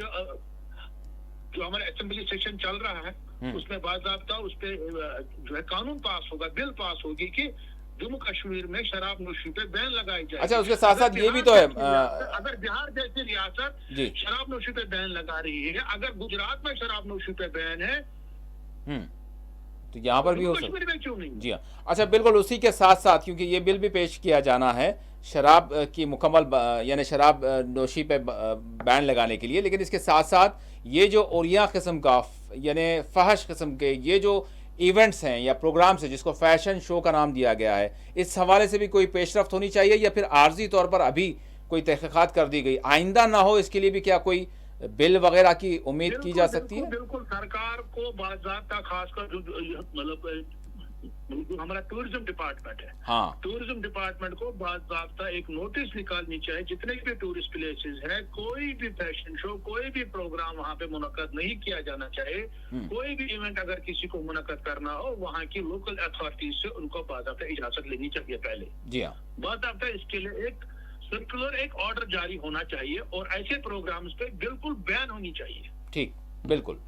जो हमारे असेंबली सेशन चल रहा है उसमें बाकायदा उस पे जो है कानून पास होगा, बिल पास होगी कि जम्मू कश्मीर में शराब नोशी पे बैन लगाई जाए। अच्छा, उसके साथ साथ ये भी तो है, अगर बिहार जैसी रियासत शराब नोशी पे बैन लगा रही है, अगर गुजरात में शराब नोशी पे बैन है, तो यहाँ पर भी हो कश्मीर में क्यों नहीं? जी हाँ। अच्छा, बिल्कुल उसी के साथ साथ, क्योंकि ये बिल भी पेश किया जाना है शराब की मुकम्मल यानी शराब नोशी पे बैन लगाने के लिए, लेकिन इसके साथ साथ ये जो ओरिया किस्म का यानी फहश किस्म के ये जो इवेंट्स हैं या प्रोग्राम्स हैं जिसको फैशन शो का नाम दिया गया है, इस हवाले से भी कोई पेशरफ्त होनी चाहिए या फिर आर्जी तौर पर अभी कोई तहकीकात कर दी गई, आइंदा ना हो इसके लिए भी क्या कोई बिल वगैरह की उम्मीद की जा सकती है? बिल्कुल सरकार को बाज़ाब्ता, खासकर मतलब हमारा टूरिज्म डिपार्टमेंट है, हाँ, टूरिज्म डिपार्टमेंट को बाज़ाब्ता एक नोटिस निकालनी चाहिए, जितने भी टूरिस्ट प्लेसेस है कोई भी फैशन शो, कोई भी प्रोग्राम वहाँ पे मुनक्कद नहीं किया जाना चाहिए। कोई भी इवेंट अगर किसी को मुनक्कद करना हो, वहाँ की लोकल अथॉरिटीज से उनको बाज़ाब्ता इजाजत लेनी चाहिए पहले। जी हाँ, बाज़ाब्ता इसके लिए एक सर्कुलर, एक ऑर्डर जारी होना चाहिए और ऐसे प्रोग्राम्स पे बिल्कुल बैन होनी चाहिए। ठीक, बिल्कुल।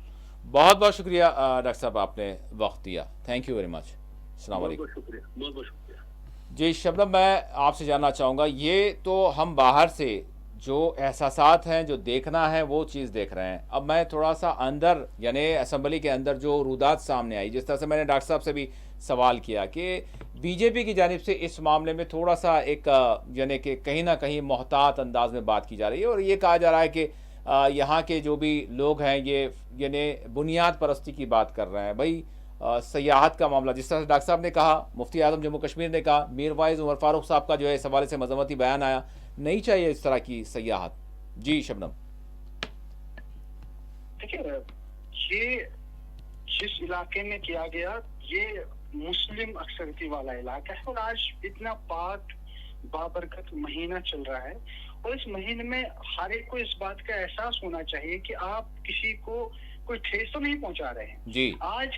बहुत बहुत शुक्रिया डॉक्टर साहब, आपने वक्त दिया। Thank you very much. अस्सलाम वालेकुम। बहुत शुक्रिया, बहुत बहुत शुक्रिया। जी शबनम, मैं आपसे जानना चाहूँगा, ये तो हम बाहर से जो एहसासात हैं, जो देखना है वो चीज़ देख रहे हैं। अब मैं थोड़ा सा अंदर यानी असम्बली के अंदर जो रुदात सामने आई, जिस तरह से मैंने डॉक्टर साहब से भी सवाल किया कि बीजेपी की जानिब से इस मामले में थोड़ा सा एक यानी कि कहीं ना कहीं मोहतात अंदाज में बात की जा रही है और ये कहा जा रहा है कि यहाँ के जो भी लोग हैं ये यानी बुनियाद परस्ती की बात कर रहे हैं। भाई सयाहत का मामला, जिस तरह से डॉक्टर साहब ने कहा, मुफ्ती आजम जम्मू कश्मीर ने कहा, मीर वाइज उमर फारूक साहब का जो है इस हवाले से मजम्मती बयान आया, नहीं चाहिए इस तरह की सयाहत। जी शबनम। देखिए, ये जिस इलाके में किया गया, ये मुस्लिम अक्सरती वाला इलाका है और आज इतना पाक बाबरकत महीना चल रहा है और इस महीने में हर एक को इस बात का एहसास होना चाहिए कि आप किसी को कोई ठेस तो नहीं पहुंचा रहे हैं। जी, आज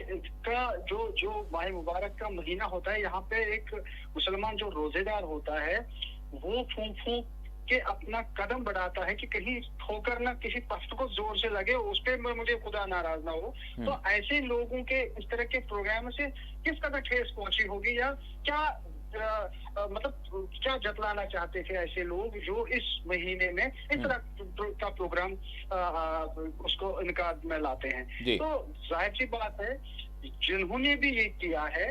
का जो माह मुबारक का महीना होता है, यहाँ पे एक मुसलमान जो रोजेदार होता है वो फूंक फूंक के अपना कदम बढ़ाता है कि कहीं ठोकर ना किसी तख्त को जोर से लगे, उस पर मुझे खुदा नाराज ना हो। तो ऐसे लोगों के इस तरह के प्रोग्राम से किस कदर ठेस पहुंची होगी या क्या मतलब क्या जतलाना चाहते थे ऐसे लोग जो इस महीने में इस तरह का प्रोग्राम उसको इनकार में लाते हैं। तो जाहिर सी बात है, जिन्होंने भी ये किया है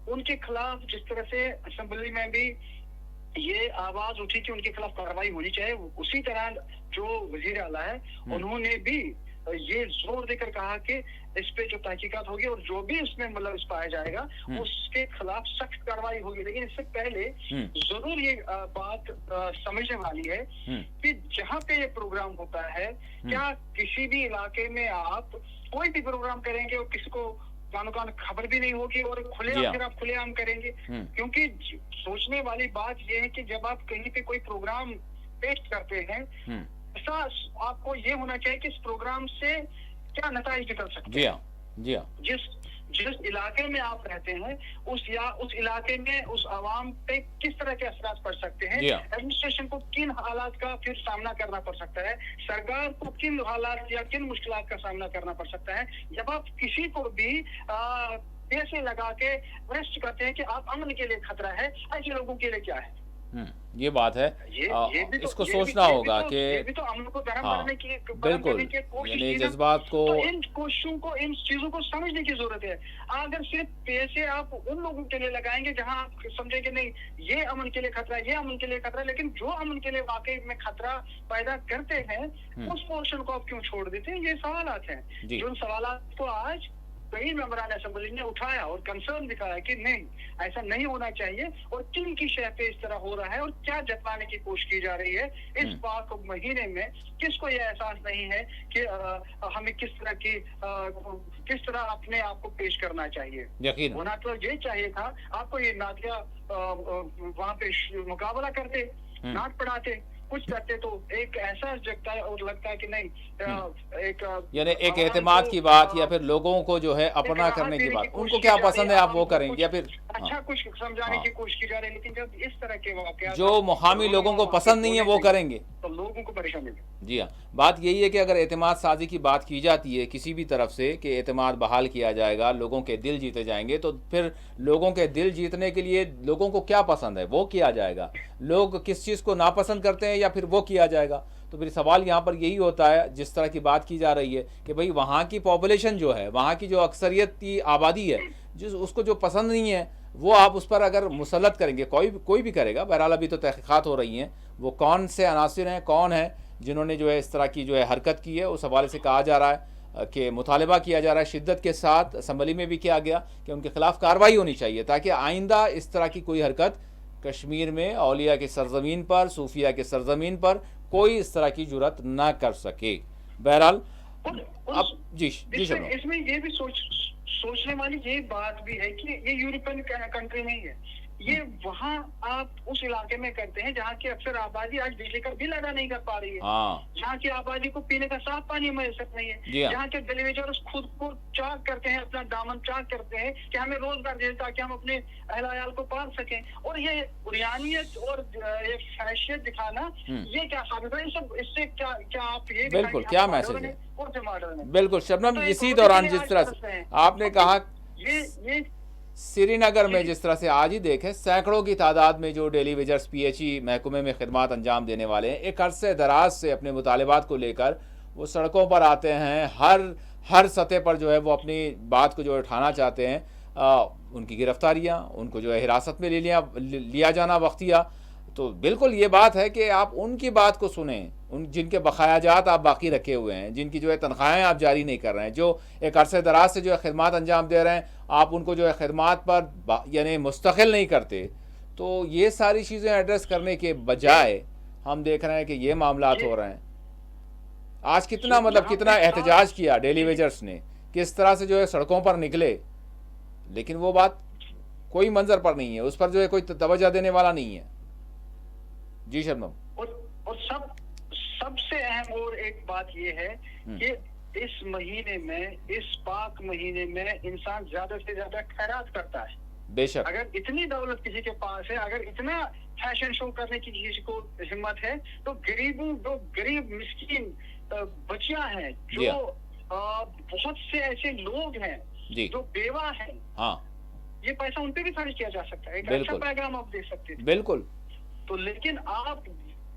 उनके खिलाफ जिस तरह से असेंबली में भी ये आवाज उठी कि उनके खिलाफ कार्रवाई होनी चाहिए, उसी तरह जो वजीर आला है उन्होंने भी ये जोर देकर कहा कि इस पे जो तहकीकात होगी और जो भी इसमें मतलब इस पाया जाएगा उसके खिलाफ सख्त कार्रवाई होगी। लेकिन इससे पहले जरूर ये बात समझने वाली है कि जहाँ पे ये प्रोग्राम होता है, क्या किसी भी इलाके में आप कोई भी प्रोग्राम करेंगे और किसी को कानो कान खबर भी नहीं होगी और खुलेआम फिर आप खुलेआम करेंगे? क्योंकि सोचने वाली बात यह है कि जब आप कहीं पे कोई प्रोग्राम पेश करते हैं, ऐसा आपको ये होना चाहिए कि इस प्रोग्राम से क्या नतीजे निकल सकते हैं। जी हाँ। जिस इलाके में आप रहते हैं उस इलाके में उस आवाम पे किस तरह के असरात पड़ सकते हैं, एडमिनिस्ट्रेशन को किन हालात का फिर सामना करना पड़ सकता है, सरकार को किन हालात या किन मुश्किलात का सामना करना पड़ सकता है। जब आप किसी को भी पैसे लगा के अरेस्ट करते हैं कि आप अमन के लिए खतरा है, ऐसे लोगों के लिए क्या है? ये बात है, इसको सोचना होगा कि बिल्कुल यानी जज्बात को, इन कोशिशों को, इन चीजों को समझने की जरूरत है। अगर सिर्फ पैसे आप उन लोगों के लिए लगाएंगे जहां आप समझेंगे नहीं ये अमन के लिए खतरा, ये अमन के लिए खतरा, लेकिन जो अमन के लिए वाकई में खतरा पैदा करते हैं उस पोर्शन को आप क्यों छोड़ देते हैं? ये सवालात हैं जो सवालात को आज कई मेंबरान असेंबली ने उठाया और कंसर्न दिखाया कि नहीं, ऐसा नहीं होना चाहिए और किन की शय पे इस तरह हो रहा है और क्या जतवाने की कोशिश की जा रही है। इस पाक महीने में किसको ये एहसास नहीं है कि हमें किस तरह अपने आप को पेश करना चाहिए। होना तो ये चाहिए था, आपको ये नातिया वहाँ पे मुकाबला करते, नाट पढ़ाते, कुछ करते तो एक एहसास जगता है और लगता है कि नहीं एक यानी एक आवाम एतमाद को, की बात या फिर लोगों को जो है एक अपना राहत करने की देने बात, कोशिश उनको की क्या जा रही पसंद है आप वो आवाम को करेंगे, या फिर अच्छा कुछ समझाने हाँ, की कोशिश की जा रही है। लेकिन जब इस तरह के वाकयात जो मुकामी लोगों को पसंद नहीं है वो करेंगे, तो लोगों को परेशानी होगी। जी हाँ। बात यही है कि अगर एतमाद साजी की बात की जाती है किसी भी तरफ से कि एतमाद बहाल किया जाएगा, लोगों के दिल जीते जाएंगे, तो फिर लोगों के दिल जीतने के लिए लोगों को क्या पसंद है वो किया जाएगा, लोग किस चीज़ को नापसंद करते हैं या फिर वो किया जाएगा। तो फिर सवाल यहाँ पर यही होता है, जिस तरह की बात की जा रही है कि भाई वहाँ की पॉपुलेशन जो है, वहाँ की जो अक्सरियत की आबादी है, जिस उसको जो पसंद नहीं है वो आप उस पर अगर मुसलत करेंगे, कोई भी करेगा, बहरहाल अभी तो तहकीकात हो रही हैं, वो कौन से अनासिर हैं, कौन है जिन्होंने जो है इस तरह की जो है हरकत की है, उस हवाले से कहा जा रहा है कि मुतालबा किया जा रहा है शिद्दत के साथ, असम्बली में भी किया गया कि उनके खिलाफ कार्रवाई होनी चाहिए ताकि आइंदा इस तरह की कोई हरकत कश्मीर में औलिया की सरजमीन पर, सूफिया की सरजमीन पर कोई इस तरह की जुर्रत ना कर सके। बहरहाल अब जी शर्मा, इसमें ये भी सोचने वाली ये बात भी है कि ये यूरोपियन कंट्री नहीं है, ये वहाँ आप उस इलाके में करते हैं जहाँ की अक्सर आबादी आज बिजली का बिल अदा नहीं कर पा रही है, जहाँ की आबादी को पीने का साफ पानी मैसर नहीं है, जहाँ के डिलीवरीज खुद को चाक करते हैं, अपना दामन चाक करते हैं कि हमें रोजगार दे ताकि हम अपने अहल को पाल सकें। और ये उरियानियत और ये फैशियत दिखाना ये क्या साबित है, इससे क्या आप ये बिल्कुल क्या मैसेज है, मॉडर्न है। बिल्कुल शबनम, इसी दौरान जिस तरह से आपने कहा ये श्रीनगर में जिस तरह से आज ही देखें सैकड़ों की तादाद में जो डेली वेजर्स PHE महकमे में खिदमत अंजाम देने वाले हैं, एक अरसे दराज से अपने मुतालबात को लेकर वो सड़कों पर आते हैं, हर सतह पर जो है वो अपनी बात को जो है उठाना चाहते हैं। उनकी गिरफ्तारियाँ, उनको जो है हिरासत में लिया जाना वक्तिया, तो बिल्कुल ये बात है कि आप उनकी बात को सुने, उन जिनके बकायाजात आप बाकी रखे हुए हैं, जिनकी जो है तनख्वाहें आप जारी नहीं कर रहे हैं, जो एक अरसे दराज से जो है खिदमत अंजाम दे रहे हैं, आप उनको जो है खिदमत पर यानी मुस्तकिल नहीं करते। तो ये सारी चीज़ें एड्रेस करने के बजाय हम देख रहे हैं कि ये मामलात हो रहे हैं। आज कितना कितना एहतजाज किया डेली वेजर्स ने, किस तरह से जो है सड़कों पर निकले, लेकिन वो बात कोई मंजर पर नहीं है, उस पर जो है कोई तवज्जो देने वाला नहीं है। जी शर्मा, और सबसे अहम और एक बात ये है कि इस महीने में, इस पाक महीने में इंसान ज्यादा से ज्यादा खैरात करता है। बेशक, अगर इतनी दौलत किसी के पास है, अगर इतना फैशन शो करने की किसी को हिम्मत है, तो गरीब मिस्कीन बच्चियां हैं, जो बहुत से ऐसे लोग हैं जो बेवा हैं, ये पैसा उन पे भी खर्च किया जा सकता है। एक अच्छा पैगाम आप दे सकते हैं। बिल्कुल। तो लेकिन आप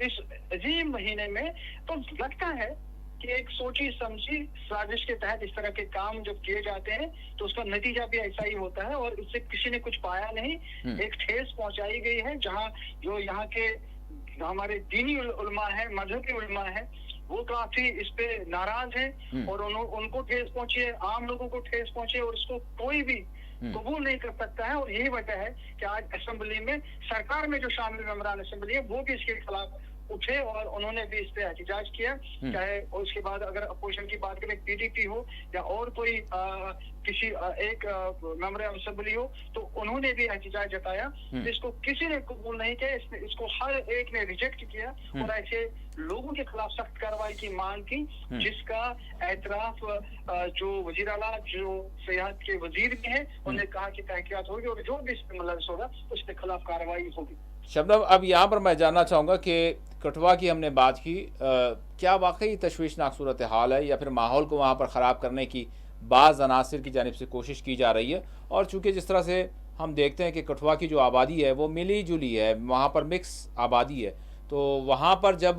इस अजीम महीने में, तो लगता है कि एक सोची समझी साजिश के तहत इस तरह के काम जब किए जाते हैं तो उसका नतीजा भी ऐसा ही होता है, और इससे किसी ने कुछ पाया नहीं। एक ठेस पहुंचाई गई है, जहां जो यहाँ के हमारे दीनी उलमा है, मजहबी उलमा है, वो काफी इस पे नाराज है और उनको ठेस पहुंची है, आम लोगों को ठेस पहुंची है, और इसको कोई भी कबूल नहीं कर सकता है। और यही वजह है कि आज असेंबली में, सरकार में जो शामिल मेंबरान असेंबली है, वो भी इसके खिलाफ उठे और उन्होंने भी इस पे एहतजाज किया। चाहे उसके बाद अगर अपोजिशन की बात करें, PDP हो या और कोई किसी एक मेंबर असेंबली हो, तो उन्होंने भी एहतजाज जताया। इसको किसी ने कबूल नहीं किया, इसको हर एक ने रिजेक्ट किया और ऐसे लोगों के खिलाफ सख्त कार्रवाई की मांग की, जिसका एतराफ जो वजीर आला, जो सेहत के वजीर भी हैं, उन्होंने कहा कि तहकीकात होगी और जो भी इस पे मुलव्वस होगा उसके खिलाफ कार्रवाई होगी। शबनम, अब यहाँ पर मैं जानना चाहूँगा कि कठुआ की हमने बात की, क्या वाकई तशवीशनाक सूरत हाल है या फिर माहौल को वहाँ पर ख़राब करने की बाज़ अनासिर की जानिब से कोशिश की जा रही है? और चूँकि जिस तरह से हम देखते हैं कि कठुआ की जो आबादी है वो मिली जुली है, वहाँ पर मिक्स आबादी है, तो वहाँ पर जब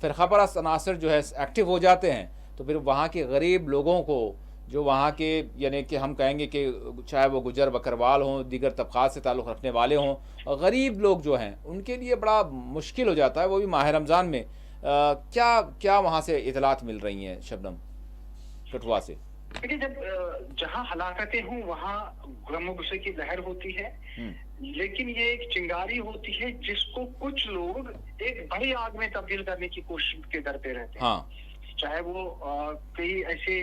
फ़िरक़ापरस्त अनासिर जो है एक्टिव हो जाते हैं तो फिर वहाँ के गरीब लोगों को, जो वहाँ के यानी कि हम कहेंगे कि चाहे वो गुजर बकरवाल हों, दीगर तबक़ात से ताल्लुक़ रखने वाले हों, गरीब लोग जो हैं उनके लिए बड़ा मुश्किल हो जाता है, वो भी माह रमज़ान में। क्या वहाँ से इतलात मिल रही हैं शबनम, कठुआ से? देखिए, जब जहाँ हलाकतें हों वहाँ गम गुस्से की लहर होती है, लेकिन ये एक चिंगारी होती है जिसको कुछ लोग एक बड़ी आग में तब्दील करने की कोशिश के करते रहते हैं। चाहे वो कई ऐसे,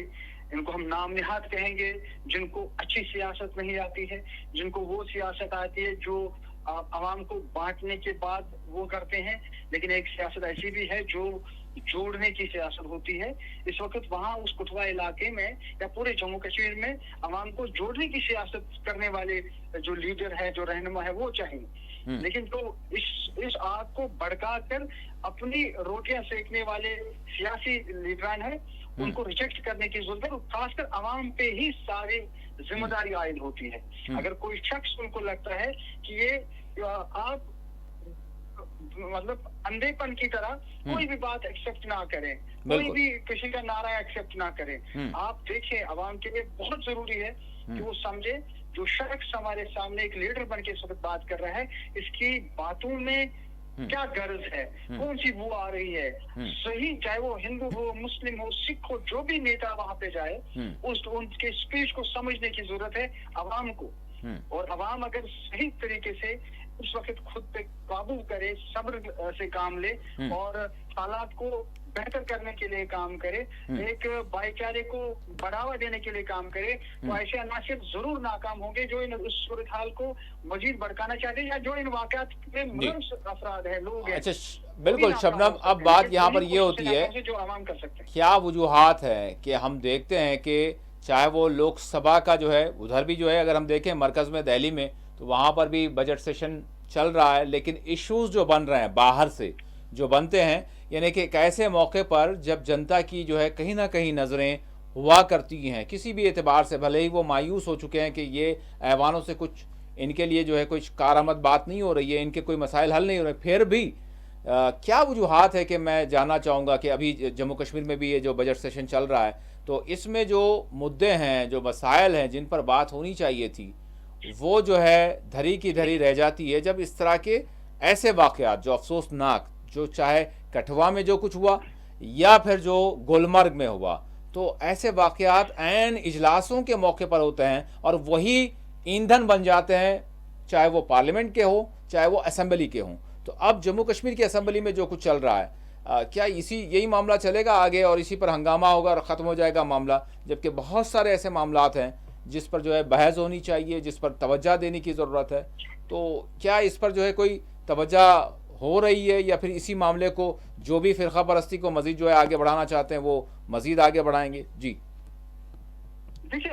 इनको हम नाम निहाद कहेंगे, जिनको अच्छी सियासत नहीं आती है, जिनको वो सियासत आती है जो आवाम को बांटने के बाद वो करते हैं, लेकिन एक सियासत ऐसी भी है जो जोड़ने की सियासत होती है। इस वक्त वहाँ उस कठुआ इलाके में या पूरे जम्मू कश्मीर में आवाम को जोड़ने की सियासत करने वाले जो लीडर है, जो रहनुमा है, वो चाहिए। लेकिन तो इस आग को भड़का कर अपनी रोटियां सेकने वाले सियासी लीडरान है, उनको रिजेक्ट करने की जरूरत है। खासकर आवाम पे ही सारी जिम्मेदारी आयद होती है। अगर कोई शख्स उनको लगता है कि ये आप मतलब अंधेपन की तरह कोई भी बात एक्सेप्ट ना करें, कोई भी किसी का नारा एक्सेप्ट ना करें। आप देखिए, आवाम के लिए बहुत जरूरी है कि वो समझे जो शख्स हमारे सामने एक लीडर बन के इस वक्त बात कर रहा है, इसकी बातों में क्या गर्ज है, कौन सी वो आ रही है। सही, चाहे वो हिंदू हो, मुस्लिम हो, सिख हो, जो भी नेता वहां पे जाए, उनके स्पीच को समझने की जरूरत है आवाम को। और आवाम अगर सही तरीके से उस वक्त खुद पे काबू करे, सब्र से काम ले और हालात को बेहतर करने के लिए काम करे, एक भाईचारे को बढ़ावा देने के लिए काम करे, तो ऐसे अनासिर जरूर नाकाम होंगे जो इन उस सूरत हाल को मजीद भड़काना चाहते हैं, या जो इन वाकयात में मुलव्वस अफराद है, लोग हैं। अच्छा, बिल्कुल शबनम, अब बात यहाँ पर ये होती है जो आवाम कर सकते हैं। क्या वजूहात है कि हम देखते हैं कि चाहे वो लोकसभा का जो है, उधर भी जो है, अगर हम देखें मरकज़ में दिल्ली में, तो वहाँ पर भी बजट सेशन चल रहा है, लेकिन इश्यूज जो बन रहे हैं बाहर से जो बनते हैं, यानी कि एक ऐसे मौके पर जब जनता की जो है कहीं ना कहीं नज़रें हुआ करती हैं किसी भी एतबार से, भले ही वो मायूस हो चुके हैं कि ये ऐवानों से कुछ इनके लिए जो है कुछ कारआमद बात नहीं हो रही है, इनके कोई मसाइल हल नहीं हो रहे, फिर भी क्या वजूहात है कि मैं जानना चाहूँगा कि अभी जम्मू कश्मीर में भी ये जो बजट सेशन चल रहा है, तो इसमें जो मुद्दे हैं, जो मसाइल हैं जिन पर बात होनी चाहिए थी, वो जो है धरी की धरी रह जाती है जब इस तरह के ऐसे वाक़यात जो अफसोसनाक, जो चाहे कठुआ में जो कुछ हुआ या फिर जो गुलमर्ग में हुआ, तो ऐसे वाक़यात ऐन इजलासों के मौके पर होते हैं और वही ईंधन बन जाते हैं, चाहे वो पार्लियामेंट के हो, चाहे वो असेंबली के हों। तो अब जम्मू कश्मीर की असेंबली में जो कुछ चल रहा है, क्या यही मामला चलेगा आगे और इसी पर हंगामा होगा और ख़त्म हो जाएगा मामला, जबकि बहुत सारे ऐसे मामलात हैं जिस पर जो है बहस होनी चाहिए, जिस पर तवज्जो देने की ज़रूरत है। तो क्या इस पर जो है कोई तवज्जो हो रही है, या फिर इसी मामले को जो भी फ़िरक़ा परस्ती को मज़ीद जो है आगे बढ़ाना चाहते हैं वो मज़ीद आगे बढ़ाएंगे? जी देखिए,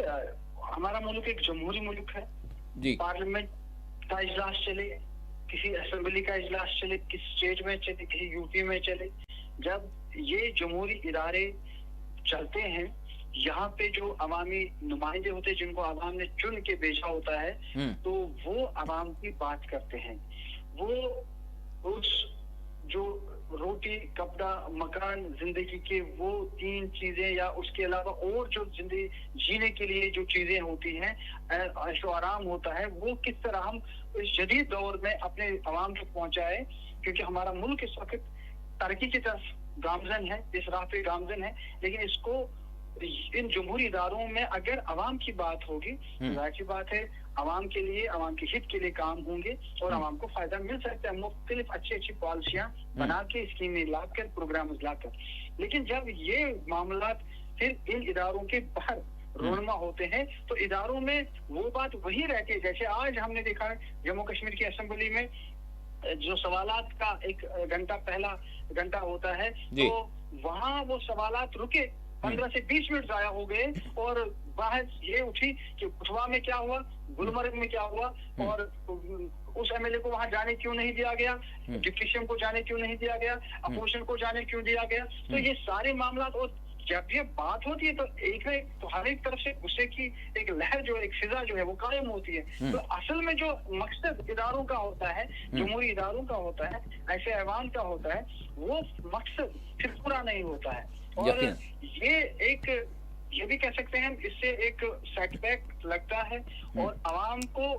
हमारा मुल्क एक जमहूरी मुल्क है जी। पार्लियामेंट का इजलास चले, किसी असेंबली का इजलास चले, किसी स्टेट में चले, किसी यूपी में चले, जब ये जमहूरी इदारे चलते हैं, यहाँ पे जो अवामी नुमाइंदे होते हैं जिनको अवाम ने चुन के भेजा होता है, तो वो अवाम की बात करते हैं। वो उस जो रोटी, कपड़ा, मकान, जिंदगी के वो 3 चीजें या उसके अलावा और जो जिंदगी जीने के लिए जो चीजें होती हैं, ऐशो आराम होता है, वो किस तरह हम इस जदीद दौर में अपने अवाम तक पहुंचाए। क्योंकि हमारा मुल्क इस वक्त तरक्की की तरफ गामजन है, इस राह पे गामजन है, लेकिन इसको इन जमहूरी इदारों में अगर अवाम की बात होगी, जाहिर सी बात है अवाम के लिए, अवाम के हित के लिए काम होंगे और अवाम को फायदा मिल सकता है मुख्तलिफ अच्छी पॉलिसियां बना के, स्कीमें लाकर, प्रोग्राम लाकर। लेकिन जब ये मामला फिर इन इदारों के बाहर रोनमा होते हैं, तो इदारों में वो बात वही रहती है। जैसे आज हमने देखा है जम्मू कश्मीर की असेंबली में जो सवालात का 1 घंटा पहला घंटा होता है, तो वहाँ वो सवालात रुके, 15 से 20 मिनट जाया हो गए और बहस ये उठी कि कठुआ में क्या हुआ, गुलमर्ग में क्या हुआ, और उस एमएलए को वहां जाने क्यों नहीं दिया गया, डिप्टी को जाने क्यों नहीं दिया गया, अपोजिशन को जाने क्यों दिया गया। तो ये सारे मामला, और जब ये बात होती है तो तो हर एक तरफ से गुस्से की एक लहर जो, एक फिजा जो है वो कायम होती है। तो असल में जो मकसद इदारों का होता है, जमहूरी इदारों का होता है, ऐसे ऐवान का होता है, वो मकसद फिर पूरा नहीं होता है। और ये भी कह सकते हैं इससे एक सेटबैक लगता है, और आवाम को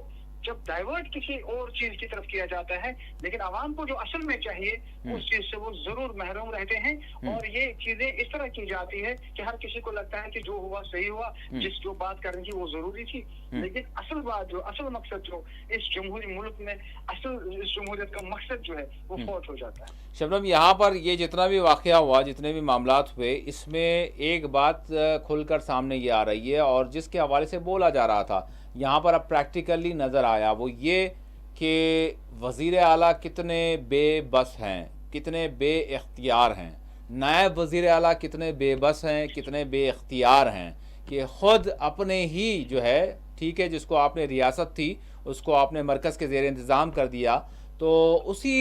जब डाइवर्ट किसी और चीज की तरफ किया जाता है, लेकिन आवाम को जो असल में चाहिए उस चीज से वो जरूर महरूम रहते हैं। और ये चीजें इस तरह की जाती है कि हर किसी को लगता है कि जो हुआ सही हुआ, जो बात करनी थी वो जरूरी थी, लेकिन असल बात जो, असल मकसद जो इस जमहूरी मुल्क में असल इस जमहूरियत का मकसद जो है वो फौत हो जाता है। शबनम, यहाँ पर ये जितना भी वाकया हुआ, जितने भी मामलात हुए, इसमें एक बात खुलकर सामने ये आ रही है और जिसके हवाले से बोला जा रहा था, यहाँ पर अब प्रैक्टिकली नज़र आया, वो ये कि वज़ीर आला कितने बेबस हैं, कितने बेइख्तियार हैं, नायब वज़ीर आला कितने बेबस हैं, कितने बेइख्तियार हैं कि ख़ुद अपने ही जो है, ठीक है, जिसको आपने रियासत थी उसको आपने मरकज़ के ज़ेर इंतज़ाम कर दिया, तो उसी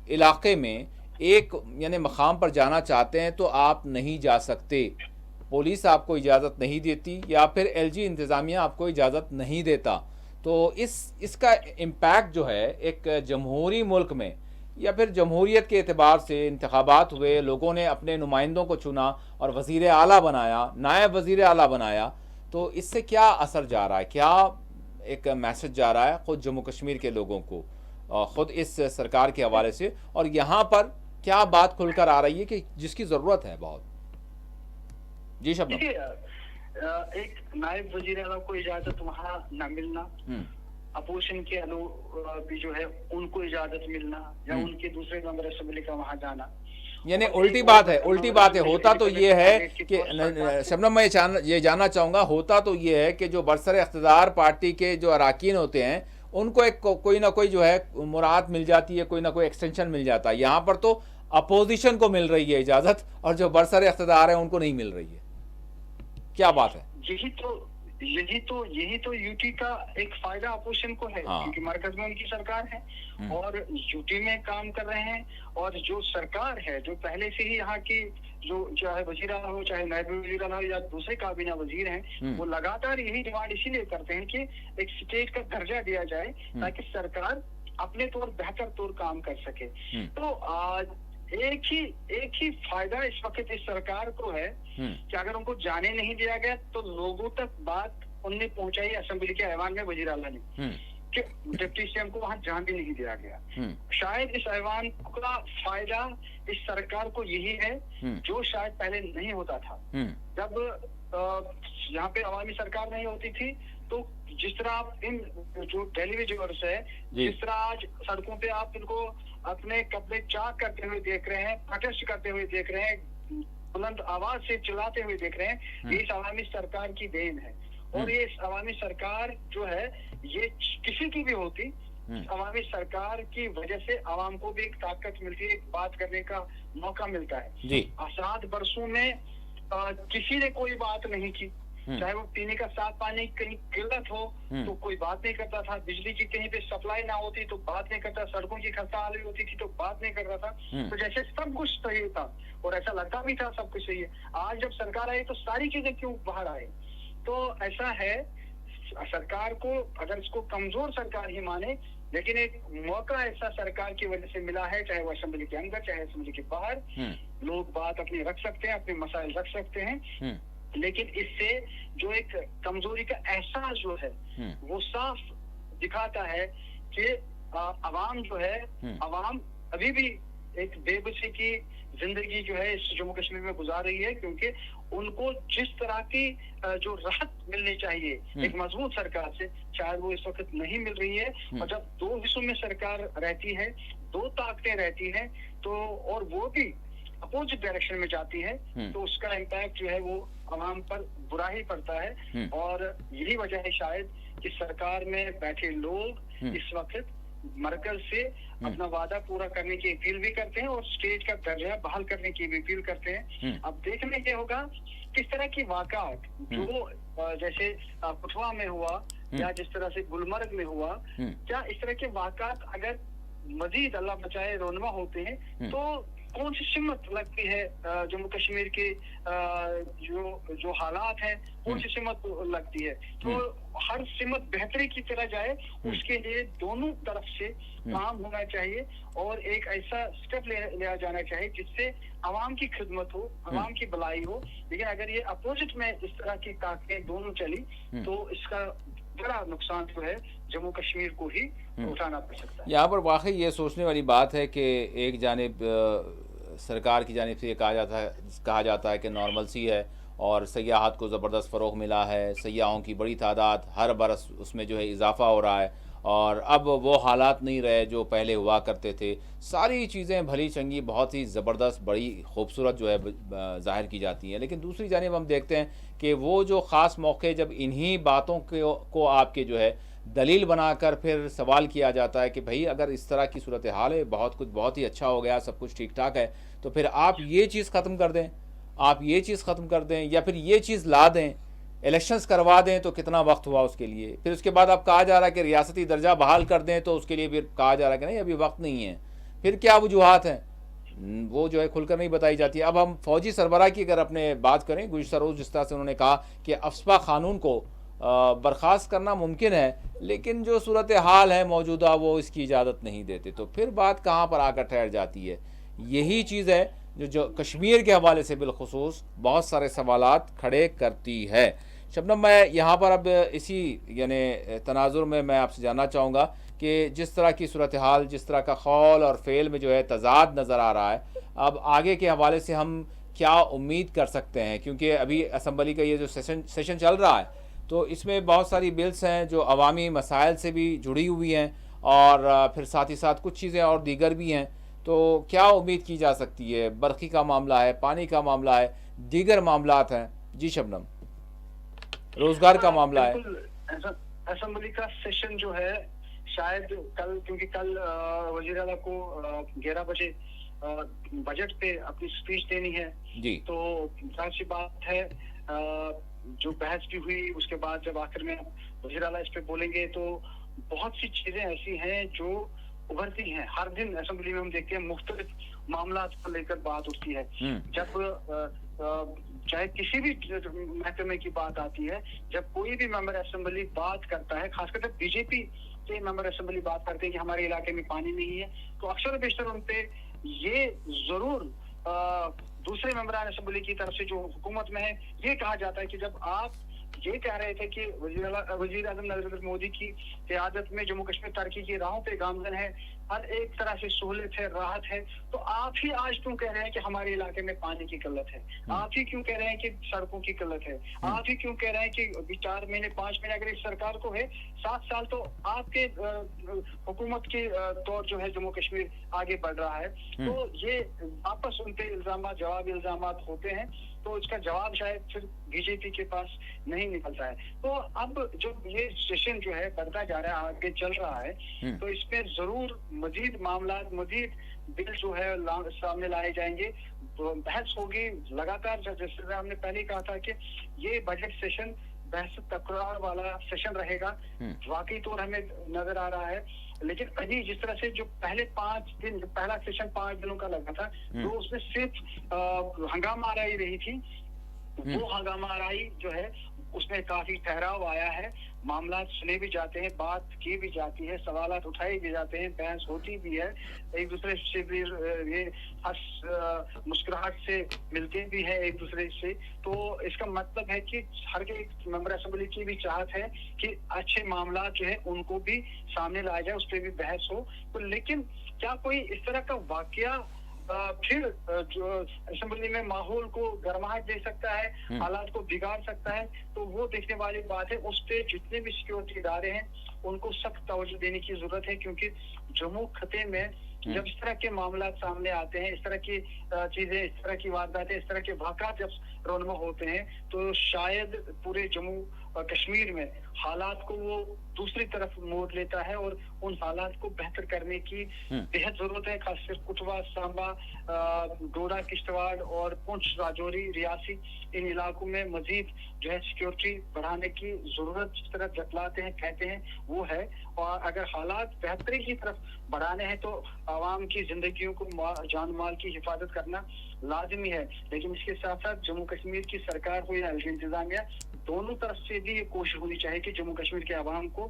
इलाक़े में एक यानी मकाम पर जाना चाहते हैं तो आप नहीं जा सकते, पुलिस आपको इजाज़त नहीं देती या फिर एलजी इंतज़ामिया आपको इजाज़त नहीं देता। तो इसका इम्पैक्ट जो है एक जमहूरी मुल्क में या फिर जमहूरियत के एतबार से इंतखाबात हुए, लोगों ने अपने नुमाइंदों को चुना और वज़ीर आला बनाया, नायब वज़ीर आला बनाया, तो इससे क्या असर जा रहा है, क्या एक मैसेज जा रहा है ख़ुद जम्मू कश्मीर के लोगों को, ख़ुद इस सरकार के हवाले से, और यहाँ पर क्या बात खुलकर आ रही है कि जिसकी ज़रूरत है बहुत? जी शबनम। एक नायब वजीर आला को इजाजत वहाँ न मिलना, अपोजिशन के भी जो है उनको इजाजत मिलना या उनके दूसरे मेंबर असेंबली का वहाँ जाना, यानी उल्टी बात है, उल्टी बात है। होता तो ये है कि शबनम, मैं ये जानना चाहूँगा, होता तो ये है कि जो बरसर इख्तिदार पार्टी के जो अराकीन होते हैं उनको एक कोई ना कोई जो है मुराद मिल जाती है, कोई ना कोई एक्सटेंशन मिल जाता है। यहाँ पर तो अपोजिशन को मिल रही है इजाज़त और जो बरसर इख्तिदार है उनको नहीं मिल रही है, क्या बात है? यही तो यूटी का एक फायदा अपोजिशन को है, क्योंकि मरकज में उनकी सरकार है और यूटी में काम कर रहे हैं, और जो सरकार है जो पहले से ही यहाँ की जो चाहे वजीर आला हो, चाहे नायब वजीर आला हो या दूसरे काबीना वजीर हैं, वो लगातार यही डिमांड इसीलिए करते हैं कि एक स्टेट का दर्जा दिया जाए ताकि सरकार अपने तौर बेहतर तौर काम कर सके। तो आज एक ही फायदा इस वक्त इस सरकार को है कि अगर उनको जाने नहीं दिया गया तो लोगों तक बात उनने पहुंचाई असेंबली के ऐवान में वजीर आला ने कि डिप्टी सीएम को वहां जाने भी नहीं दिया गया। शायद इस ऐवान का फायदा इस सरकार को यही है जो शायद पहले नहीं होता था। जब यहाँ पे अवामी सरकार नहीं होती थी तो जिस तरह आप इन जो टेलीविजनर्स है, जिस तरह आज सड़कों पे आप इनको अपने कपड़े चाक करते हुए देख रहे हैं, प्रोटेस्ट करते हुए देख रहे हैं, बुलंद आवाज से चिल्लाते हुए देख रहे हैं, ये इस अवामी सरकार की देन है। और ये इस अवामी सरकार जो है, ये किसी की भी होती, अवामी सरकार की वजह से अवाम को भी एक ताकत मिलती है, एक बात करने का मौका मिलता है। 7 बरसों में किसी ने कोई बात नहीं की, चाहे वो पीने का साफ पानी कहीं किल्लत हो तो कोई बात नहीं करता था, बिजली की कहीं पे सप्लाई ना होती तो बात नहीं करता, सड़कों की खस्ता हालत होती थी तो बात नहीं करता था। तो जैसे सब कुछ सही था और ऐसा लगता भी था सब कुछ सही है। आज जब सरकार आई तो सारी चीजें क्यों बाहर आए? तो ऐसा है, सरकार को अगर इसको कमजोर सरकार ही माने, लेकिन एक मौका ऐसा सरकार की वजह से मिला है, चाहे वो असेंबली के अंदर चाहे असेंबली के बाहर, लोग बात अपनी रख सकते हैं, अपने मसाइल रख सकते हैं, लेकिन इससे जो एक कमजोरी का एहसास जो है वो साफ दिखाता है कि अवाम जो है, अवाम अभी भी एक बेबसी की जिंदगी जो है इस जम्मू कश्मीर में गुजार रही है, क्योंकि उनको जिस तरह की जो राहत मिलनी चाहिए एक मजबूत सरकार से, शायद वो इस वक्त नहीं मिल रही है। और जब 2 हिस्सों में सरकार रहती है, 2 ताकतें रहती हैं, तो और वो भी अपोजिट डायरेक्शन में जाती है, तो उसका इम्पैक्ट जो है वो अवाम पर बुरा ही पड़ता है। और यही वजह है शायद कि सरकार में बैठे लोग इस वक्त मरकज से अपना वादा पूरा करने की अपील भी करते हैं और स्टेट का दर्जा बहाल करने की भी अपील करते हैं। अब देखने क्या होगा किस तरह की वाक़ात जो जैसे पुठवा में हुआ या जिस तरह से गुलमर्ग में हुआ, क्या इस तरह के वाक़ात अगर मजीद अल्लाह बचाए रोनमा होते हैं तो कौन सी सिमत लगती है जम्मू कश्मीर के जो हालात हैं, कौन सी सिमत लगती है? तो हर सिमत बेहतरी की तरह जाए, उसके लिए दोनों तरफ से काम होना चाहिए और एक ऐसा स्टेप लिया जाना चाहिए जिससे आवाम की खिदमत हो, आवाम की भलाई हो। लेकिन अगर ये अपोजिट में इस तरह की ताकतें दोनों चली तो इसका बड़ा नुकसान जो है जम्मू कश्मीर को ही उठाना पड़ सकता है। यहाँ पर वाकई ये सोचने वाली बात है कि एक जानिब सरकार की जानिब से ये कहा जाता है कि नॉर्मल सी है और सयाहत को ज़बरदस्त फ़रोग़ मिला है, सयाहों की बड़ी तादाद हर बरस उसमें जो है इजाफ़ा हो रहा है और अब वो हालात नहीं रहे जो पहले हुआ करते थे। सारी चीज़ें भली चंगी बहुत ही ज़बरदस्त बड़ी खूबसूरत जो है ज़ाहिर की जाती हैं, लेकिन दूसरी जानिब हम देखते हैं कि वो जो ख़ास मौके जब इन्हीं बातों को आपके जो है दलील बनाकर फिर सवाल किया जाता है कि भाई अगर इस तरह की सूरत हाल है, बहुत कुछ बहुत ही अच्छा हो गया, सब कुछ ठीक ठाक है, तो फिर आप ये चीज़ ख़त्म कर दें, आप ये चीज़ ख़त्म कर दें या फिर ये चीज़ ला दें, इलेक्शंस करवा दें तो कितना वक्त हुआ उसके लिए। फिर उसके बाद अब कहा जा रहा है कि रियासती दर्जा बहाल कर दें तो उसके लिए फिर कहा जा रहा है कि नहीं अभी वक्त नहीं है। फिर क्या वजूहात हैं, वो जो है खुलकर नहीं बताई जाती। अब हम फौजी सरबराह की अगर अपने बात करें, गुज़श्ता रोज़ जिस तरह से उन्होंने कहा कि अफस्पा क़ानून को बर्खास्त करना मुमकिन है, लेकिन जो सूरत हाल है मौजूदा वो इसकी इजाज़त नहीं देते, तो फिर बात कहाँ पर आकर ठहर जाती है। यही चीज़ है जो कश्मीर के हवाले से बिलखुसूस बहुत सारे सवालात खड़े करती है। शबनम, मैं यहाँ पर अब इसी यानी तनाजुर में मैं आपसे जानना चाहूँगा कि जिस तरह की सूरत हाल, जिस तरह का ख़ौल और फ़ेल में जो है तज़ाद नज़र आ रहा है, अब आगे के हवाले से हम क्या उम्मीद कर सकते हैं? क्योंकि अभी असम्बली का ये जो सेशन चल रहा है, तो इसमें बहुत सारी बिल्स हैं जो अवामी मसाइल से भी जुड़ी हुई हैं और फिर साथ ही साथ कुछ चीज़ें और दीगर भी हैं। तो क्या उम्मीद की जा सकती है? बरक़ी का मामला है, पानी का मामला है, दीगर मामलात हैं। जी शबनम, रोजगार का मामला है। असेंबली का सेशन जो है शायद कल, क्योंकि कल वजीर आला को 11 बजे बजट पे अपनी स्पीच देनी है जी, तो जाहिर सी बात है जो बहस भी हुई उसके बाद जब आखिर में वजीर आला इस पे बोलेंगे तो बहुत सी चीजें ऐसी हैं जो उभरती हैं। हर दिन असेंबली में हम देखते हैं मुख्तलिफ मामला को लेकर बात उठती है। जब चाहे किसी भी महकमे की बात आती है, जब कोई भी मेंबर असेंबली बात करता है, खासकर जब बीजेपी के मेंबर असेंबली बात करते हैं कि हमारे इलाके में पानी नहीं है, तो अक्सर बेशतर उन पे ये जरूर दूसरे मेंबरान असेंबली की तरफ से जो हुकूमत में है ये कहा जाता है कि जब आप ये कह रहे थे कि वजीर आजम नरेंद्र मोदी की क़यादत में जम्मू कश्मीर तरक्की की राहों पे गामजन है, हर एक तरह से सहूलत है, राहत है, तो आप ही आज क्यों कह रहे हैं कि हमारे इलाके में पानी की किल्लत है? आप ही क्यों कह रहे हैं कि सड़कों की किल्लत है? आप ही क्यों कह रहे हैं कि 4 महीने 5 महीने अगर इस सरकार को है, 7 साल तो आपके हुकूमत के दौर जो है जम्मू कश्मीर आगे बढ़ रहा है। तो ये वापस उन पे इल्जाम जवाब इल्जाम होते हैं, तो इसका जवाब शायद फिर बीजेपी के पास नहीं निकलता है। तो अब जब ये सेशन जो है बढ़ता जा रहा है, आगे चल रहा है, तो इसमें जरूर मजीद मामला, मजीद बिल जो है सामने लाए जाएंगे, बहस होगी लगातार। जैसे हमने पहले ही कहा था कि ये बजट सेशन बहस तकरार वाला सेशन रहेगा, वाकई तौर हमें नजर आ रहा है। लेकिन अभी जिस तरह से जो पहले 5 दिन, पहला सेशन 5 दिनों का लगा था, तो उसमें सिर्फ हंगामा आराई रही थी, वो हंगामा आराई जो है उसमें काफी ठहराव आया है, मामला सुने भी जाते हैं, बात की भी जाती है, सवालात उठाए भी जाते हैं, बहस होती भी है, एक दूसरे से भी ये हंस मुस्कुराहट से मिलते भी है एक दूसरे से। तो इसका मतलब है कि हर एक मेंबर असेंबली की भी चाहत है कि अच्छे मामला जो है उनको भी सामने लाया जाए, उस पर भी बहस हो। तो लेकिन क्या कोई इस तरह का वाकया फिर जो असेंबली में माहौल को गर्माहट दे सकता है, हालात को बिगाड़ सकता है, तो वो देखने वाली बात है। उस पे जितने भी सिक्योरिटी इदारे हैं उनको सख्त तवज्जो देने की जरूरत है, क्योंकि जम्मू खत्े में जब इस तरह के मामला सामने आते हैं, इस तरह की चीजें, इस तरह की वारदातें, इस तरह के वाक़ात जब रोनमा होते हैं, तो शायद पूरे जम्मू कश्मीर में हालात को वो दूसरी तरफ मोड़ लेता है और उन हालात को बेहतर करने की बेहद जरूरत है। खासकर कुटवा, सांबा, डोडा, किश्तवाड़ और पुंछ, राजौरी, रियासी, इन इलाकों में मजीद जो है सिक्योरिटी बढ़ाने की जरूरत जिस तरह जतलाते हैं, कहते हैं, वो है। और अगर हालात बेहतरी की तरफ बढ़ाने हैं तो आवाम की जिंदगियों को, जान माल की हिफाजत करना लाजमी है। लेकिन इसके साथ साथ जम्मू कश्मीर की सरकार हो या इंतजामिया, दोनों तरफ से भी ये कोशिश होनी चाहिए कि जम्मू कश्मीर के आवाम को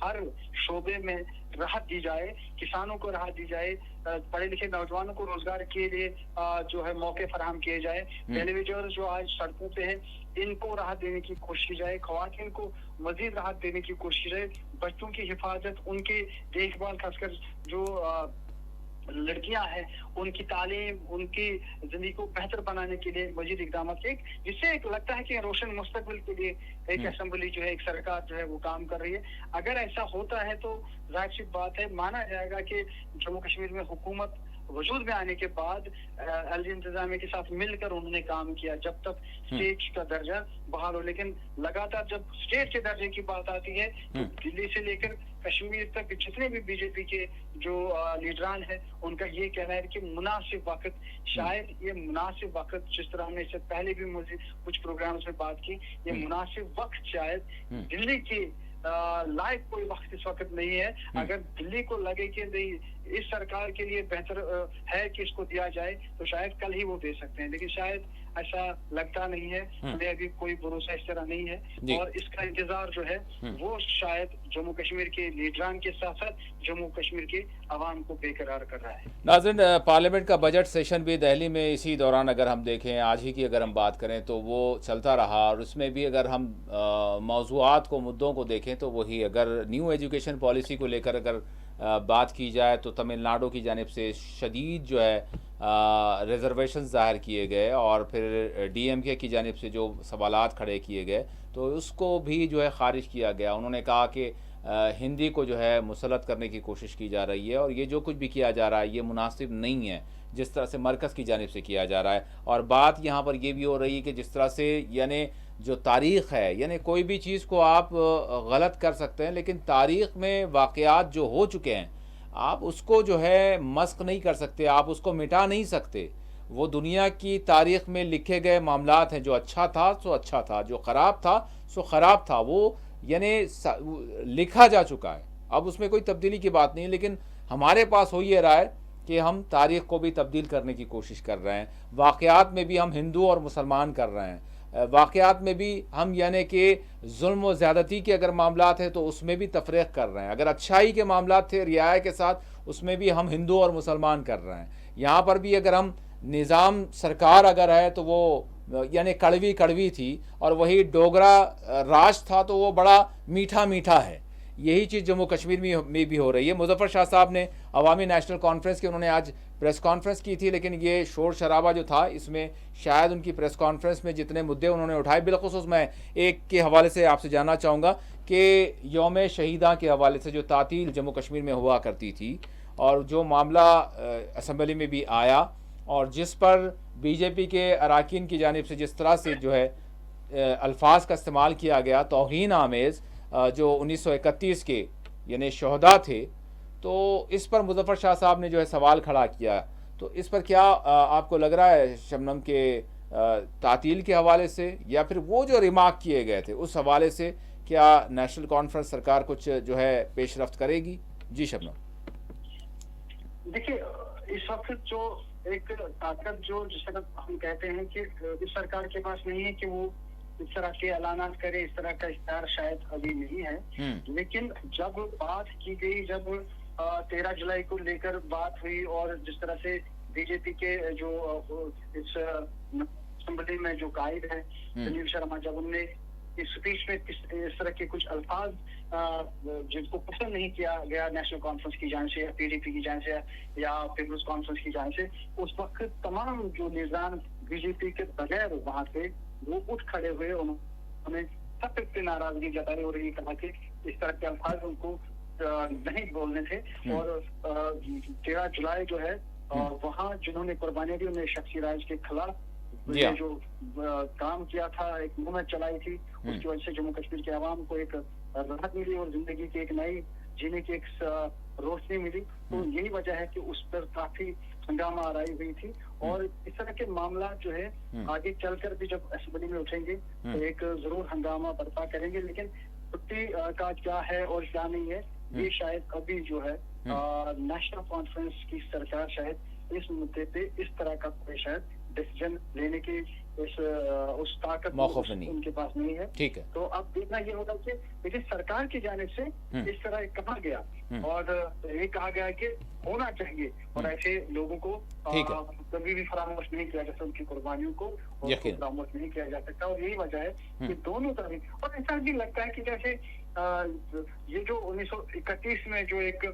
हर शोबे में राहत दी जाए, किसानों को राहत दी जाए, पढ़े लिखे नौजवानों को रोजगार के लिए जो है मौके फराहम किए जाए, बेनिफिशियरी जो आज सड़कों पे है इनको राहत देने की कोशिश की जाए, ख्वातीन को मजीद राहत देने की कोशिश की जाए, बच्चों की हिफाजत, उनकी देखभाल, खासकर जो लड़कियां हैं, उनकी तालीम, उनकी जिंदगी को बेहतर बनाने के लिए मजीद इकदाम एक, जिससे एक लगता है कि रोशन मुस्तकबिल के लिए एक असेंबली जो है, एक सरकार जो है वो काम कर रही है। अगर ऐसा होता है तो जाहिर सी बात है, माना जाएगा कि जम्मू कश्मीर में हुकूमत वजूद में आने के बाद एलजी इंतजामिया के साथ मिलकर उन्होंने काम किया जब तक स्टेट का दर्जा बहाल हो। लेकिन लगातार जब स्टेट के दर्जे की बात आती है तो दिल्ली से लेकर कश्मीर तक जितने भी बीजेपी के जो लीडरान है, उनका ये कहना है कि मुनासिब वक्त, शायद ये मुनासिब वक्त, जिस तरह हमने इससे पहले भी मुझे कुछ प्रोग्राम्स में बात की, ये मुनासिब वक्त शायद दिल्ली के लायक कोई वक्त इस वक्त नहीं है। अगर दिल्ली को लगे कि नहीं इस सरकार के लिए बेहतर है कि इसको दिया जाए, तो शायद कल ही वो दे सकते हैं, लेकिन शायद ऐसा लगता नहीं है। हमें अभी कोई भरोसा इस तरह नहीं है और इसका इंतजार जो है वो शायद जम्मू कश्मीर के लीडरान के साथ साथ जम्मू कश्मीर के अवाम को बेकरार कर रहा है। नाज़रीन, पार्लियामेंट का बजट सेशन भी दिल्ली में इसी दौरान अगर हम देखें, आज ही की अगर हम बात करें तो वो चलता रहा, और उसमें भी अगर हम मौज़ूआत को, मुद्दों को देखें तो वही, अगर न्यू एजुकेशन पॉलिसी को लेकर अगर बात की जाए तो तमिलनाडु की जानिब से शदीद जो है रिजर्वेशन ज़ाहिर किए गए, और फिर डीएमके की जानिब से जो सवालात खड़े किए गए तो उसको भी जो है ख़ारिज किया गया। उन्होंने कहा कि हिंदी को जो है मुसलत करने की कोशिश की जा रही है, और ये जो कुछ भी किया जा रहा है ये मुनासिब नहीं है जिस तरह से मरकज़ की जानिब से किया जा रहा है। और बात यहाँ पर ये भी हो रही है कि जिस तरह से यानी जो तारीख़ है, यानी कोई भी चीज़ को आप गलत कर सकते हैं, लेकिन तारीख़ में वाक़यात जो हो चुके हैं आप उसको जो है मस्क नहीं कर सकते, आप उसको मिटा नहीं सकते। वो दुनिया की तारीख़ में लिखे गए मामलात हैं, जो अच्छा था सो अच्छा था, जो ख़राब था सो ख़राब था, वो यानी लिखा जा चुका है, अब उसमें कोई तब्दीली की बात नहीं है। लेकिन हमारे पास हो ये रहा है कि हम तारीख़ को भी तब्दील करने की कोशिश कर रहे हैं, वाक़यात में भी हम हिंदू और मुसलमान कर रहे हैं, वाक़यात में भी हम यानी कि जुल्म व ज़्यादती के अगर मामलात हैं तो उसमें भी तफरीक़ कर रहे हैं, अगर अच्छाई के मामलात थे रियाया के साथ उसमें भी हम हिंदू और मुसलमान कर रहे हैं। यहाँ पर भी अगर हम निज़ाम सरकार अगर है तो वो यानी कड़वी कड़वी थी, और वही डोगरा राज था तो वो बड़ा मीठा मीठा है। यही चीज़ जम्मू कश्मीर में भी हो रही है। मुज़फ़्फ़र शाह साहब ने अवामी नेशनल कॉन्फ्रेंस की उन्होंने आज प्रेस कॉन्फ्रेंस की थी, लेकिन ये शोर शराबा जो था इसमें शायद उनकी प्रेस कॉन्फ्रेंस में जितने मुद्दे उन्होंने उठाए, बिलख़ुसूस मैं एक के हवाले से आपसे जानना चाहूँगा कि यौम शहीदा के हवाले से जो तातील जम्मू कश्मीर में हुआ करती थी, और जो मामला असम्बली में भी आया, और जिस पर बीजेपी के अरकान की जानिब से जिस तरह से जो है अल्फाज का इस्तेमाल किया गया, तौहीन आमेज़, जो 1931 के यानी शहदा थे, तो इस पर मुज़फ़्फ़र शाह साहब ने जो है सवाल खड़ा किया। तो इस पर क्या आपको लग रहा है शबनम के तातील के हवाले से, या फिर वो जो रिमार्क किए गए थे उस हवाले से क्या नेशनल कॉन्फ्रेंस सरकार कुछ जो है पेशरफ्त करेगी? जी शबनम। देखिए, इस वक्त जो एक ताकत जो जिस तरह हम कहते हैं कि इस सरकार के पास नहीं है कि वो इस तरह के ऐलानात करे, इस तरह का इख्तियार शायद अभी नहीं है। लेकिन जब बात की गई, जब 13 जुलाई को लेकर बात हुई, और जिस तरह से बीजेपी के जो इस असेंबली में जो कायद है सुनील शर्मा, जब उनने इस स्पीच में इस तरह के कुछ अल्फाज जिनको पसंद नहीं किया गया नेशनल कॉन्फ्रेंस की जान से या पीडीपी की जान से या पीपल्स कॉन्फ्रेंस की जान से, उस वक्त तमाम जो निजाम बीजेपी के बगैर वहां से वो उठ खड़े हुए, उन्होंने सख्त से नाराजगी जताई और ये कहा कि इस तरह के अल्फाज उनको नहीं बोलने थे। और 13 जुलाई जो है वहाँ जिन्होंने कुर्बानियां दी, उन्होंने शख्सी राज के खिलाफ ये जो काम किया था, एक मुहिम चलाई थी, उसकी वजह से जम्मू कश्मीर के आवाम को एक राहत मिली और जिंदगी की एक नई जीने की एक रोशनी मिली। तो यही वजह है कि उस पर काफी हंगामा आराई हुई थी। और इस तरह के मामला जो है आगे चलकर भी जब असेंबली में उठेंगे तो एक जरूर हंगामा बर्पा करेंगे, लेकिन छुट्टी का क्या है और क्या नहीं है ये शायद अभी जो है नेशनल कॉन्फ्रेंस की सरकार शायद इस मुद्दे पे इस तरह का कोई शायद डिसीजन लेने की उस ताकत उनके पास नहीं है। ठीक है, तो अब देखना ये होगा कि लेकिन सरकार की जानिब से इस तरह कहा गया और ये कहा गया कि होना चाहिए, और ऐसे लोगों को कभी भी फरामोश नहीं किया जा सकता, उनकी कुर्बानियों को फरामोश नहीं किया जा सकता। और यही वजह है कि दोनों तरफ, और ऐसा भी लगता है कि जैसे ये जो 1931 में जो एक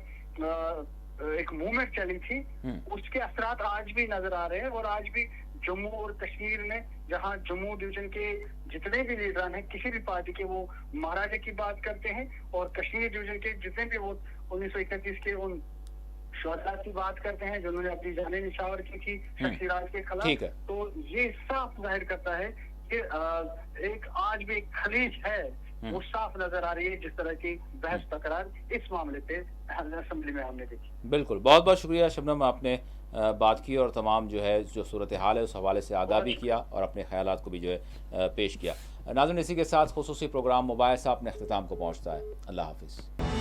एक मूवमेंट चली थी, उसके असरात आज भी नजर आ रहे हैं। और आज भी जम्मू और कश्मीर में, जहां जम्मू डिवीजन के जितने भी लीडरान हैं किसी भी पार्टी के, वो महाराजा की बात करते हैं, और कश्मीर डिवीजन के जितने भी वो 1931 के उन शोहदा की बात करते हैं जिन्होंने अपनी जानें निछावर की थी शख्सी राज के खिलाफ। तो ये साफ जाहिर करता है कि एक आज भी एक खलीज है, वो साफ नजर आ रही है, जिस तरह की बहस तकरार इस मामले पे असेंबली में हमने देखी। बिल्कुल, बहुत बहुत शुक्रिया शबनम, आपने बात की और तमाम जो है जो सूरत हाल है उस हवाले से आगाह भी किया और अपने ख्यालात को भी जो है पेश किया। नाज़रीन, इसी के साथ खुसूसी प्रोग्राम मोबाइल से अपने अख्तिताम को पहुँचता है। अल्लाह हाफिज़।